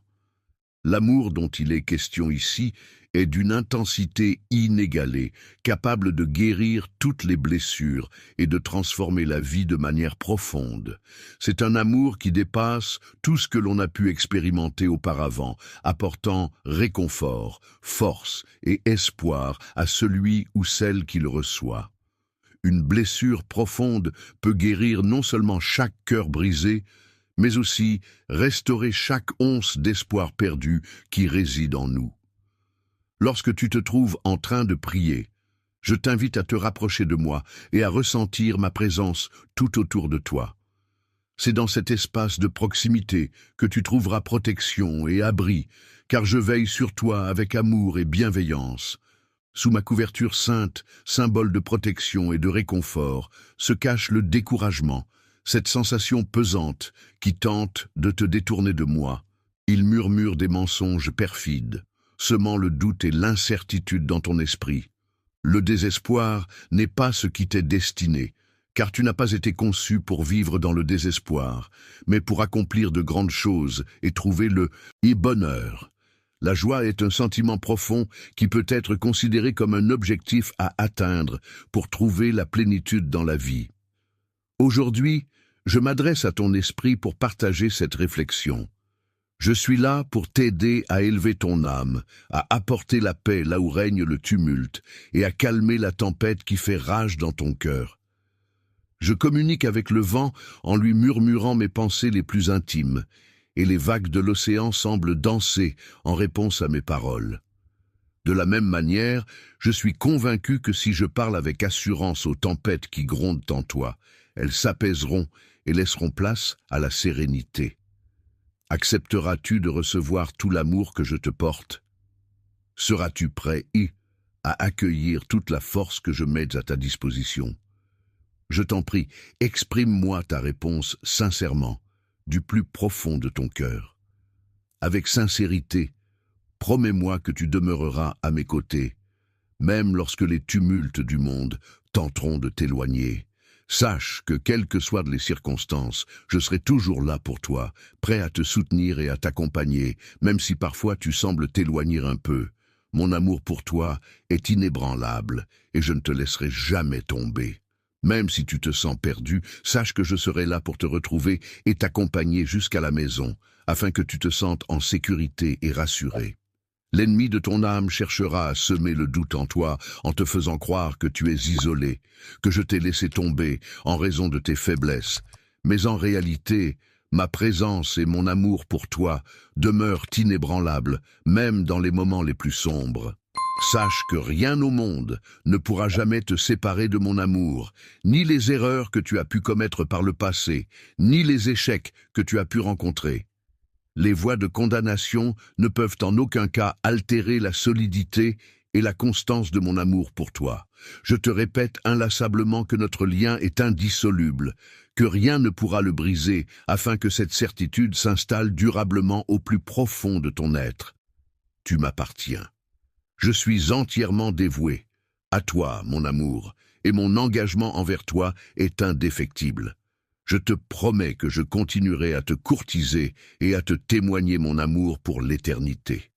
L'amour dont il est question ici est d'une intensité inégalée, capable de guérir toutes les blessures et de transformer la vie de manière profonde. C'est un amour qui dépasse tout ce que l'on a pu expérimenter auparavant, apportant réconfort, force et espoir à celui ou celle qui le reçoit. Une blessure profonde peut guérir non seulement chaque cœur brisé, mais aussi restaurer chaque once d'espoir perdu qui réside en nous. Lorsque tu te trouves en train de prier, je t'invite à te rapprocher de moi et à ressentir ma présence tout autour de toi. C'est dans cet espace de proximité que tu trouveras protection et abri, car je veille sur toi avec amour et bienveillance. Sous ma couverture sainte, symbole de protection et de réconfort, se cache le découragement, cette sensation pesante qui tente de te détourner de moi. Il murmure des mensonges perfides, semant le doute et l'incertitude dans ton esprit. Le désespoir n'est pas ce qui t'est destiné, car tu n'as pas été conçu pour vivre dans le désespoir, mais pour accomplir de grandes choses et trouver le bonheur. La joie est un sentiment profond qui peut être considéré comme un objectif à atteindre pour trouver la plénitude dans la vie. Aujourd'hui, je m'adresse à ton esprit pour partager cette réflexion. Je suis là pour t'aider à élever ton âme, à apporter la paix là où règne le tumulte et à calmer la tempête qui fait rage dans ton cœur. Je communique avec le vent en lui murmurant mes pensées les plus intimes, et les vagues de l'océan semblent danser en réponse à mes paroles. De la même manière, je suis convaincu que si je parle avec assurance aux tempêtes qui grondent en toi, elles s'apaiseront et laisseront place à la sérénité. Accepteras-tu de recevoir tout l'amour que je te porte? Seras-tu prêt à accueillir toute la force que je mets à ta disposition? Je t'en prie, exprime-moi ta réponse sincèrement, du plus profond de ton cœur. Avec sincérité, promets-moi que tu demeureras à mes côtés, même lorsque les tumultes du monde tenteront de t'éloigner. Sache que, quelles que soient les circonstances, je serai toujours là pour toi, prêt à te soutenir et à t'accompagner, même si parfois tu sembles t'éloigner un peu. Mon amour pour toi est inébranlable et je ne te laisserai jamais tomber. Même si tu te sens perdu, sache que je serai là pour te retrouver et t'accompagner jusqu'à la maison, afin que tu te sentes en sécurité et rassuré. L'ennemi de ton âme cherchera à semer le doute en toi en te faisant croire que tu es isolé, que je t'ai laissé tomber en raison de tes faiblesses. Mais en réalité, ma présence et mon amour pour toi demeurent inébranlables, même dans les moments les plus sombres. Sache que rien au monde ne pourra jamais te séparer de mon amour, ni les erreurs que tu as pu commettre par le passé, ni les échecs que tu as pu rencontrer. Les voix de condamnation ne peuvent en aucun cas altérer la solidité et la constance de mon amour pour toi. Je te répète inlassablement que notre lien est indissoluble, que rien ne pourra le briser, afin que cette certitude s'installe durablement au plus profond de ton être. Tu m'appartiens. Je suis entièrement dévoué à toi, mon amour, et mon engagement envers toi est indéfectible. Je te promets que je continuerai à te courtiser et à te témoigner mon amour pour l'éternité.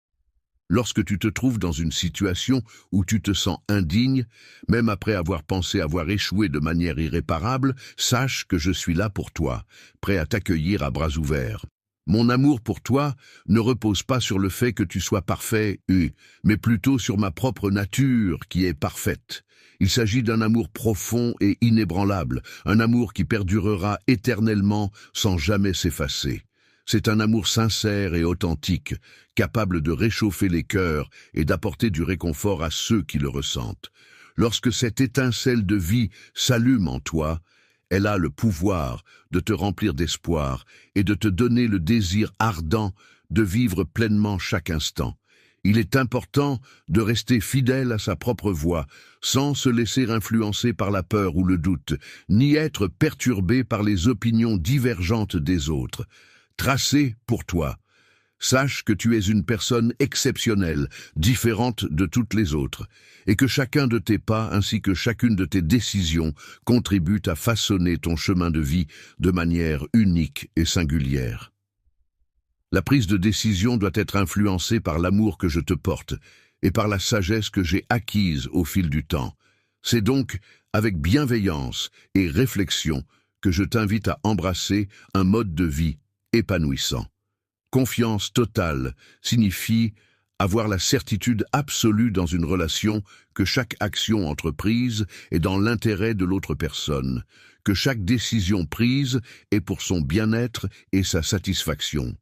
Lorsque tu te trouves dans une situation où tu te sens indigne, même après avoir pensé avoir échoué de manière irréparable, sache que je suis là pour toi, prêt à t'accueillir à bras ouverts. Mon amour pour toi ne repose pas sur le fait que tu sois parfait, mais plutôt sur ma propre nature qui est parfaite. Il s'agit d'un amour profond et inébranlable, un amour qui perdurera éternellement sans jamais s'effacer. C'est un amour sincère et authentique, capable de réchauffer les cœurs et d'apporter du réconfort à ceux qui le ressentent. Lorsque cette étincelle de vie s'allume en toi, elle a le pouvoir de te remplir d'espoir et de te donner le désir ardent de vivre pleinement chaque instant. Il est important de rester fidèle à sa propre voie, sans se laisser influencer par la peur ou le doute, ni être perturbé par les opinions divergentes des autres. Tracé pour toi. Sache que tu es une personne exceptionnelle, différente de toutes les autres, et que chacun de tes pas ainsi que chacune de tes décisions contribue à façonner ton chemin de vie de manière unique et singulière. La prise de décision doit être influencée par l'amour que je te porte et par la sagesse que j'ai acquise au fil du temps. C'est donc avec bienveillance et réflexion que je t'invite à embrasser un mode de vie épanouissant. Confiance totale signifie avoir la certitude absolue dans une relation que chaque action entreprise est dans l'intérêt de l'autre personne, que chaque décision prise est pour son bien-être et sa satisfaction.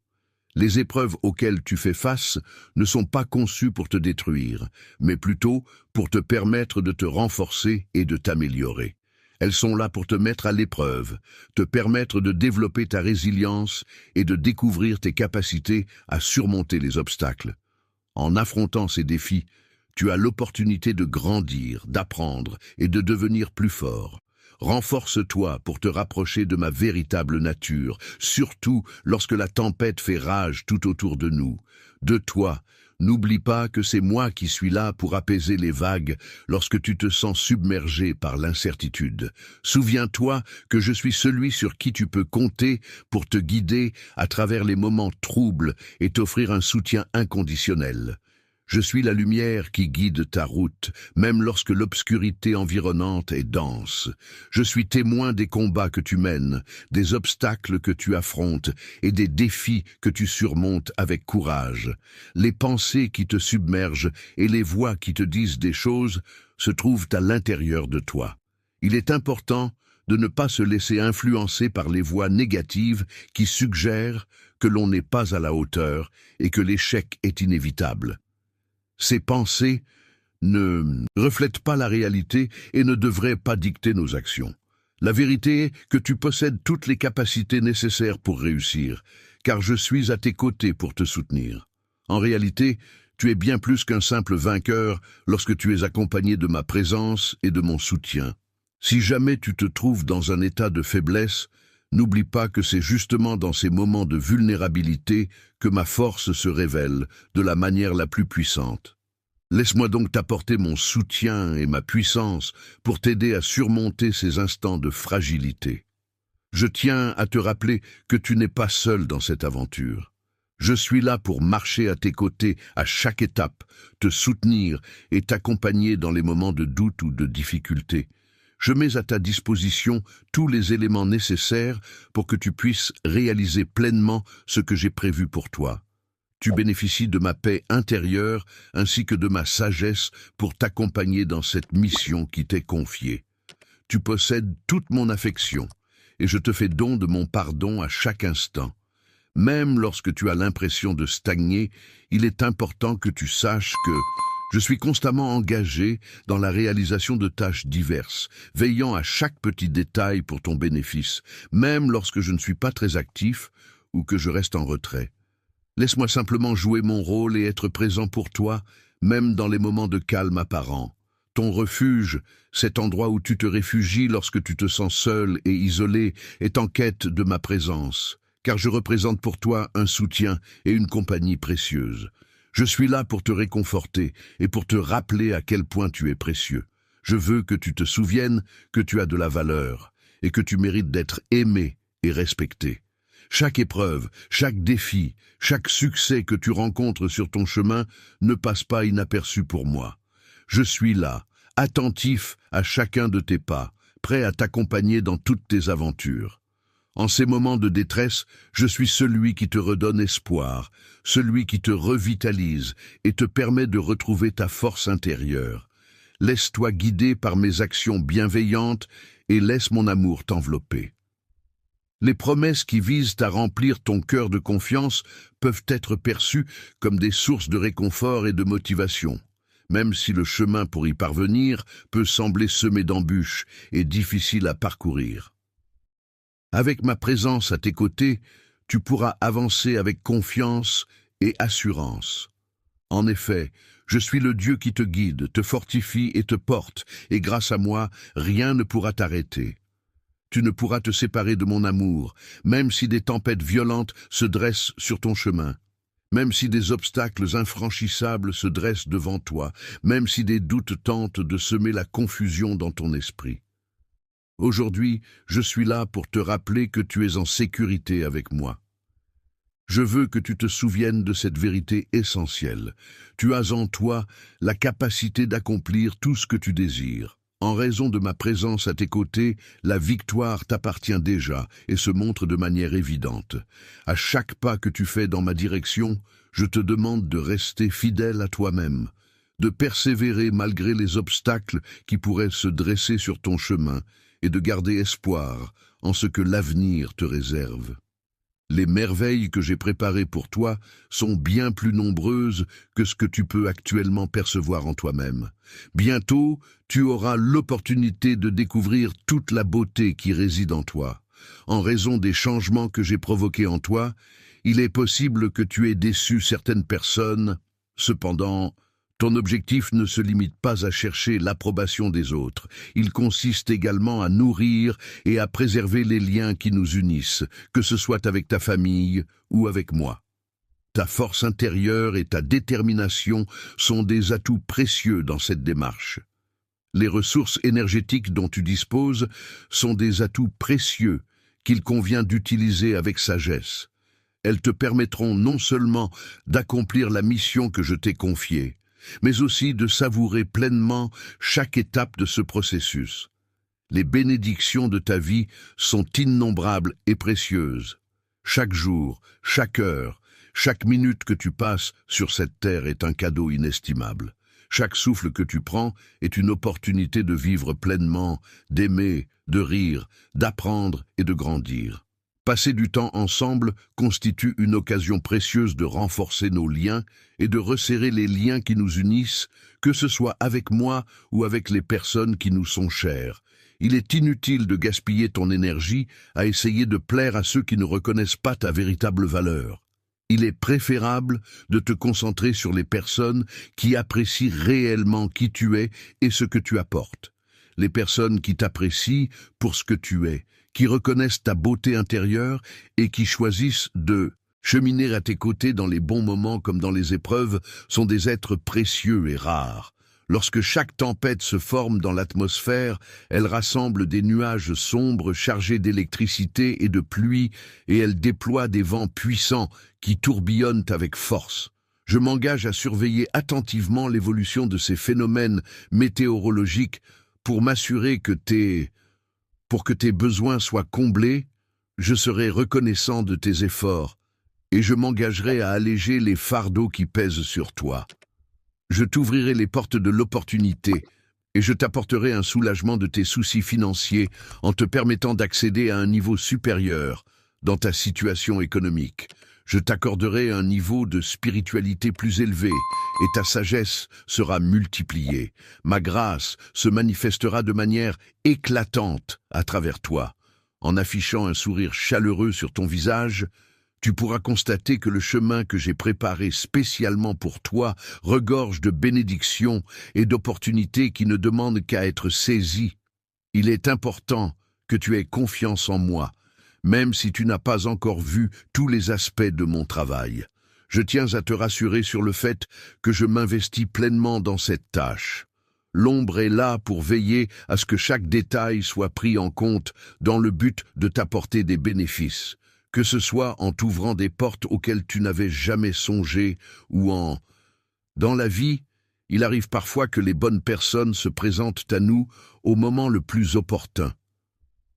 Les épreuves auxquelles tu fais face ne sont pas conçues pour te détruire, mais plutôt pour te permettre de te renforcer et de t'améliorer. Elles sont là pour te mettre à l'épreuve, te permettre de développer ta résilience et de découvrir tes capacités à surmonter les obstacles. En affrontant ces défis, tu as l'opportunité de grandir, d'apprendre et de devenir plus fort. Renforce-toi pour te rapprocher de ma véritable nature, surtout lorsque la tempête fait rage tout autour de nous. De toi, n'oublie pas que c'est moi qui suis là pour apaiser les vagues lorsque tu te sens submergé par l'incertitude. Souviens-toi que je suis celui sur qui tu peux compter pour te guider à travers les moments troubles et t'offrir un soutien inconditionnel. Je suis la lumière qui guide ta route, même lorsque l'obscurité environnante est dense. Je suis témoin des combats que tu mènes, des obstacles que tu affrontes et des défis que tu surmontes avec courage. Les pensées qui te submergent et les voix qui te disent des choses se trouvent à l'intérieur de toi. Il est important de ne pas se laisser influencer par les voix négatives qui suggèrent que l'on n'est pas à la hauteur et que l'échec est inévitable. Ces pensées ne reflètent pas la réalité et ne devraient pas dicter nos actions. La vérité est que tu possèdes toutes les capacités nécessaires pour réussir, car je suis à tes côtés pour te soutenir. En réalité, tu es bien plus qu'un simple vainqueur lorsque tu es accompagné de ma présence et de mon soutien. Si jamais tu te trouves dans un état de faiblesse, n'oublie pas que c'est justement dans ces moments de vulnérabilité que ma force se révèle de la manière la plus puissante. Laisse-moi donc t'apporter mon soutien et ma puissance pour t'aider à surmonter ces instants de fragilité. Je tiens à te rappeler que tu n'es pas seul dans cette aventure. Je suis là pour marcher à tes côtés à chaque étape, te soutenir et t'accompagner dans les moments de doute ou de difficulté. Je mets à ta disposition tous les éléments nécessaires pour que tu puisses réaliser pleinement ce que j'ai prévu pour toi. Tu bénéficies de ma paix intérieure ainsi que de ma sagesse pour t'accompagner dans cette mission qui t'est confiée. Tu possèdes toute mon affection et je te fais don de mon pardon à chaque instant. Même lorsque tu as l'impression de stagner, il est important que tu saches que je suis constamment engagé dans la réalisation de tâches diverses, veillant à chaque petit détail pour ton bénéfice, même lorsque je ne suis pas très actif ou que je reste en retrait. Laisse-moi simplement jouer mon rôle et être présent pour toi, même dans les moments de calme apparent. Ton refuge, cet endroit où tu te réfugies lorsque tu te sens seul et isolé, est en quête de ma présence, car je représente pour toi un soutien et une compagnie précieuse. Je suis là pour te réconforter et pour te rappeler à quel point tu es précieux. Je veux que tu te souviennes que tu as de la valeur et que tu mérites d'être aimé et respecté. Chaque épreuve, chaque défi, chaque succès que tu rencontres sur ton chemin ne passe pas inaperçu pour moi. Je suis là, attentif à chacun de tes pas, prêt à t'accompagner dans toutes tes aventures. En ces moments de détresse, je suis celui qui te redonne espoir, celui qui te revitalise et te permet de retrouver ta force intérieure. Laisse-toi guider par mes actions bienveillantes et laisse mon amour t'envelopper. Les promesses qui visent à remplir ton cœur de confiance peuvent être perçues comme des sources de réconfort et de motivation, même si le chemin pour y parvenir peut sembler semé d'embûches et difficile à parcourir. Avec ma présence à tes côtés, tu pourras avancer avec confiance et assurance. En effet, je suis le Dieu qui te guide, te fortifie et te porte, et grâce à moi, rien ne pourra t'arrêter. Tu ne pourras te séparer de mon amour, même si des tempêtes violentes se dressent sur ton chemin, même si des obstacles infranchissables se dressent devant toi, même si des doutes tentent de semer la confusion dans ton esprit. Aujourd'hui, je suis là pour te rappeler que tu es en sécurité avec moi. Je veux que tu te souviennes de cette vérité essentielle. Tu as en toi la capacité d'accomplir tout ce que tu désires. En raison de ma présence à tes côtés, la victoire t'appartient déjà et se montre de manière évidente. À chaque pas que tu fais dans ma direction, je te demande de rester fidèle à toi-même, de persévérer malgré les obstacles qui pourraient se dresser sur ton chemin et de garder espoir en ce que l'avenir te réserve. Les merveilles que j'ai préparées pour toi sont bien plus nombreuses que ce que tu peux actuellement percevoir en toi-même. Bientôt, tu auras l'opportunité de découvrir toute la beauté qui réside en toi. En raison des changements que j'ai provoqués en toi, il est possible que tu aies déçu certaines personnes. Cependant, ton objectif ne se limite pas à chercher l'approbation des autres. Il consiste également à nourrir et à préserver les liens qui nous unissent, que ce soit avec ta famille ou avec moi. Ta force intérieure et ta détermination sont des atouts précieux dans cette démarche. Les ressources énergétiques dont tu disposes sont des atouts précieux qu'il convient d'utiliser avec sagesse. Elles te permettront non seulement d'accomplir la mission que je t'ai confiée, mais aussi de savourer pleinement chaque étape de ce processus. Les bénédictions de ta vie sont innombrables et précieuses. Chaque jour, chaque heure, chaque minute que tu passes sur cette terre est un cadeau inestimable. Chaque souffle que tu prends est une opportunité de vivre pleinement, d'aimer, de rire, d'apprendre et de grandir. Passer du temps ensemble constitue une occasion précieuse de renforcer nos liens et de resserrer les liens qui nous unissent, que ce soit avec moi ou avec les personnes qui nous sont chères. Il est inutile de gaspiller ton énergie à essayer de plaire à ceux qui ne reconnaissent pas ta véritable valeur. Il est préférable de te concentrer sur les personnes qui apprécient réellement qui tu es et ce que tu apportes. Les personnes qui t'apprécient pour ce que tu es, qui reconnaissent ta beauté intérieure et qui choisissent de cheminer à tes côtés dans les bons moments comme dans les épreuves sont des êtres précieux et rares. Lorsque chaque tempête se forme dans l'atmosphère, elle rassemble des nuages sombres chargés d'électricité et de pluie et elle déploie des vents puissants qui tourbillonnent avec force. Je m'engage à surveiller attentivement l'évolution de ces phénomènes météorologiques pour m'assurer que tes besoins soient comblés. Je serai reconnaissant de tes efforts et je m'engagerai à alléger les fardeaux qui pèsent sur toi. Je t'ouvrirai les portes de l'opportunité et je t'apporterai un soulagement de tes soucis financiers en te permettant d'accéder à un niveau supérieur dans ta situation économique. Je t'accorderai un niveau de spiritualité plus élevé et ta sagesse sera multipliée. Ma grâce se manifestera de manière éclatante à travers toi. En affichant un sourire chaleureux sur ton visage, tu pourras constater que le chemin que j'ai préparé spécialement pour toi regorge de bénédictions et d'opportunités qui ne demandent qu'à être saisies. Il est important que tu aies confiance en moi, même si tu n'as pas encore vu tous les aspects de mon travail. Je tiens à te rassurer sur le fait que je m'investis pleinement dans cette tâche. L'ombre est là pour veiller à ce que chaque détail soit pris en compte dans le but de t'apporter des bénéfices, que ce soit en t'ouvrant des portes auxquelles tu n'avais jamais songé ou en... Dans la vie, il arrive parfois que les bonnes personnes se présentent à nous au moment le plus opportun.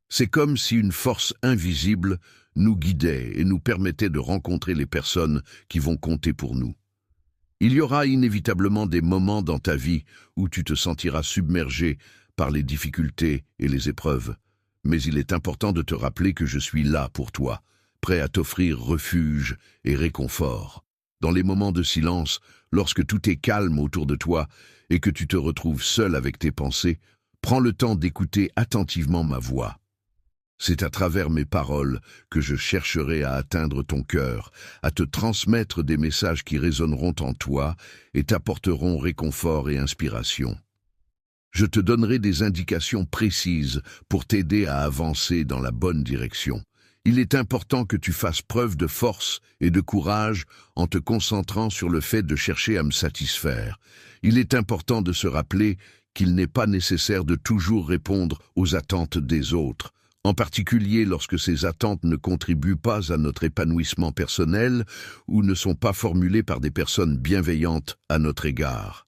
C'est comme si une force invisible nous guidait et nous permettait de rencontrer les personnes qui vont compter pour nous. Il y aura inévitablement des moments dans ta vie où tu te sentiras submergé par les difficultés et les épreuves, mais il est important de te rappeler que je suis là pour toi, prêt à t'offrir refuge et réconfort. Dans les moments de silence, lorsque tout est calme autour de toi et que tu te retrouves seul avec tes pensées, prends le temps d'écouter attentivement ma voix. C'est à travers mes paroles que je chercherai à atteindre ton cœur, à te transmettre des messages qui résonneront en toi et t'apporteront réconfort et inspiration. Je te donnerai des indications précises pour t'aider à avancer dans la bonne direction. Il est important que tu fasses preuve de force et de courage en te concentrant sur le fait de chercher à me satisfaire. Il est important de se rappeler qu'il n'est pas nécessaire de toujours répondre aux attentes des autres, en particulier lorsque ces attentes ne contribuent pas à notre épanouissement personnel ou ne sont pas formulées par des personnes bienveillantes à notre égard.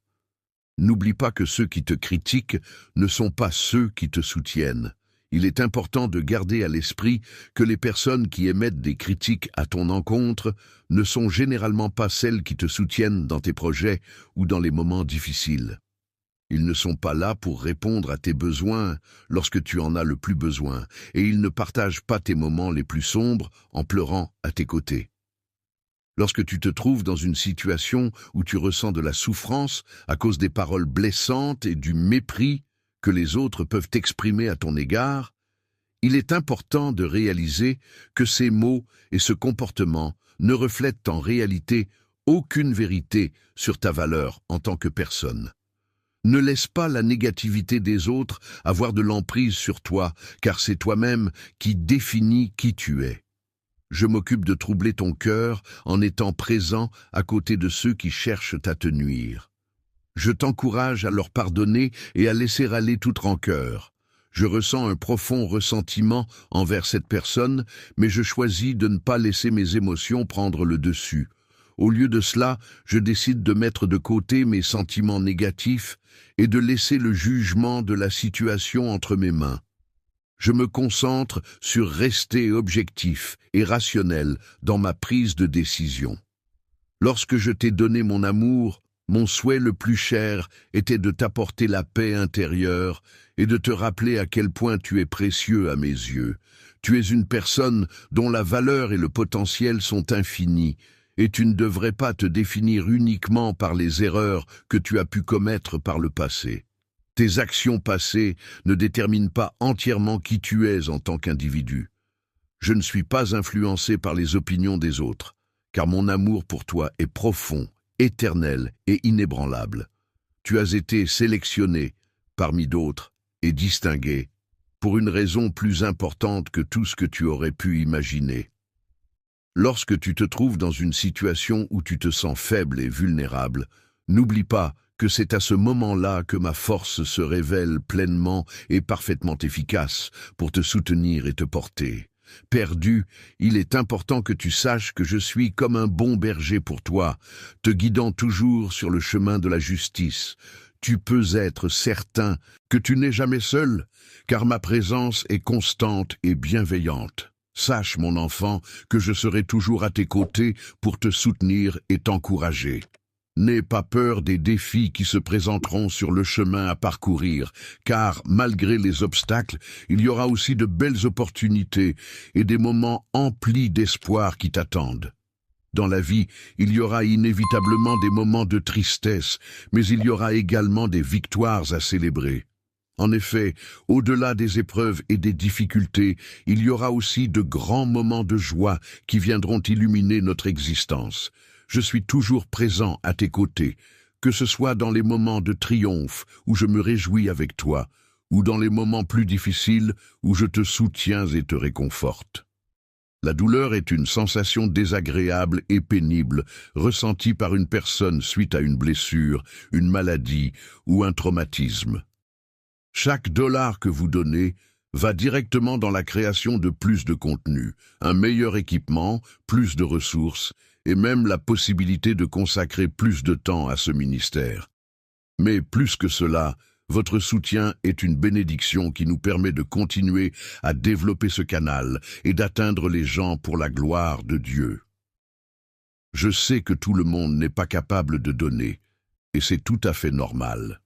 N'oublie pas que ceux qui te critiquent ne sont pas ceux qui te soutiennent. Il est important de garder à l'esprit que les personnes qui émettent des critiques à ton encontre ne sont généralement pas celles qui te soutiennent dans tes projets ou dans les moments difficiles. Ils ne sont pas là pour répondre à tes besoins lorsque tu en as le plus besoin, et ils ne partagent pas tes moments les plus sombres en pleurant à tes côtés. Lorsque tu te trouves dans une situation où tu ressens de la souffrance à cause des paroles blessantes et du mépris que les autres peuvent exprimer à ton égard, il est important de réaliser que ces mots et ce comportement ne reflètent en réalité aucune vérité sur ta valeur en tant que personne. Ne laisse pas la négativité des autres avoir de l'emprise sur toi, car c'est toi-même qui définis qui tu es. Je m'occupe de troubler ton cœur en étant présent à côté de ceux qui cherchent à te nuire. Je t'encourage à leur pardonner et à laisser aller toute rancœur. Je ressens un profond ressentiment envers cette personne, mais je choisis de ne pas laisser mes émotions prendre le dessus. Au lieu de cela, je décide de mettre de côté mes sentiments négatifs et de laisser le jugement de la situation entre mes mains. Je me concentre sur rester objectif et rationnel dans ma prise de décision. Lorsque je t'ai donné mon amour, mon souhait le plus cher était de t'apporter la paix intérieure et de te rappeler à quel point tu es précieux à mes yeux. Tu es une personne dont la valeur et le potentiel sont infinis, et tu ne devrais pas te définir uniquement par les erreurs que tu as pu commettre par le passé. Tes actions passées ne déterminent pas entièrement qui tu es en tant qu'individu. Je ne suis pas influencé par les opinions des autres, car mon amour pour toi est profond, éternel et inébranlable. Tu as été sélectionné, parmi d'autres, et distingué, pour une raison plus importante que tout ce que tu aurais pu imaginer. Lorsque tu te trouves dans une situation où tu te sens faible et vulnérable, n'oublie pas que c'est à ce moment-là que ma force se révèle pleinement et parfaitement efficace pour te soutenir et te porter. Perdu, il est important que tu saches que je suis comme un bon berger pour toi, te guidant toujours sur le chemin de la justice. Tu peux être certain que tu n'es jamais seul, car ma présence est constante et bienveillante. Sache, mon enfant, que je serai toujours à tes côtés pour te soutenir et t'encourager. N'aie pas peur des défis qui se présenteront sur le chemin à parcourir, car malgré les obstacles, il y aura aussi de belles opportunités et des moments emplis d'espoir qui t'attendent. Dans la vie, il y aura inévitablement des moments de tristesse, mais il y aura également des victoires à célébrer. En effet, au-delà des épreuves et des difficultés, il y aura aussi de grands moments de joie qui viendront illuminer notre existence. Je suis toujours présent à tes côtés, que ce soit dans les moments de triomphe où je me réjouis avec toi, ou dans les moments plus difficiles où je te soutiens et te réconforte. La douleur est une sensation désagréable et pénible ressentie par une personne suite à une blessure, une maladie ou un traumatisme. Chaque dollar que vous donnez va directement dans la création de plus de contenu, un meilleur équipement, plus de ressources et même la possibilité de consacrer plus de temps à ce ministère. Mais plus que cela, votre soutien est une bénédiction qui nous permet de continuer à développer ce canal et d'atteindre les gens pour la gloire de Dieu. Je sais que tout le monde n'est pas capable de donner, et c'est tout à fait normal.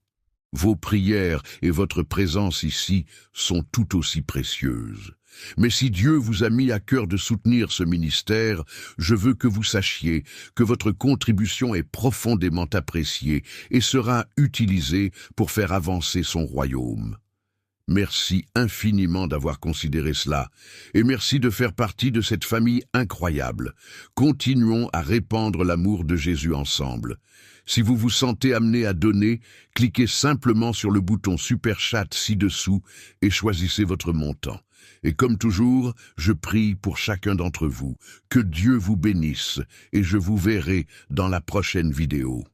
Vos prières et votre présence ici sont tout aussi précieuses. Mais si Dieu vous a mis à cœur de soutenir ce ministère, je veux que vous sachiez que votre contribution est profondément appréciée et sera utilisée pour faire avancer son royaume. Merci infiniment d'avoir considéré cela, et merci de faire partie de cette famille incroyable. Continuons à répandre l'amour de Jésus ensemble. Si vous vous sentez amené à donner, cliquez simplement sur le bouton Super Chat ci-dessous et choisissez votre montant. Et comme toujours, je prie pour chacun d'entre vous. Que Dieu vous bénisse et je vous verrai dans la prochaine vidéo.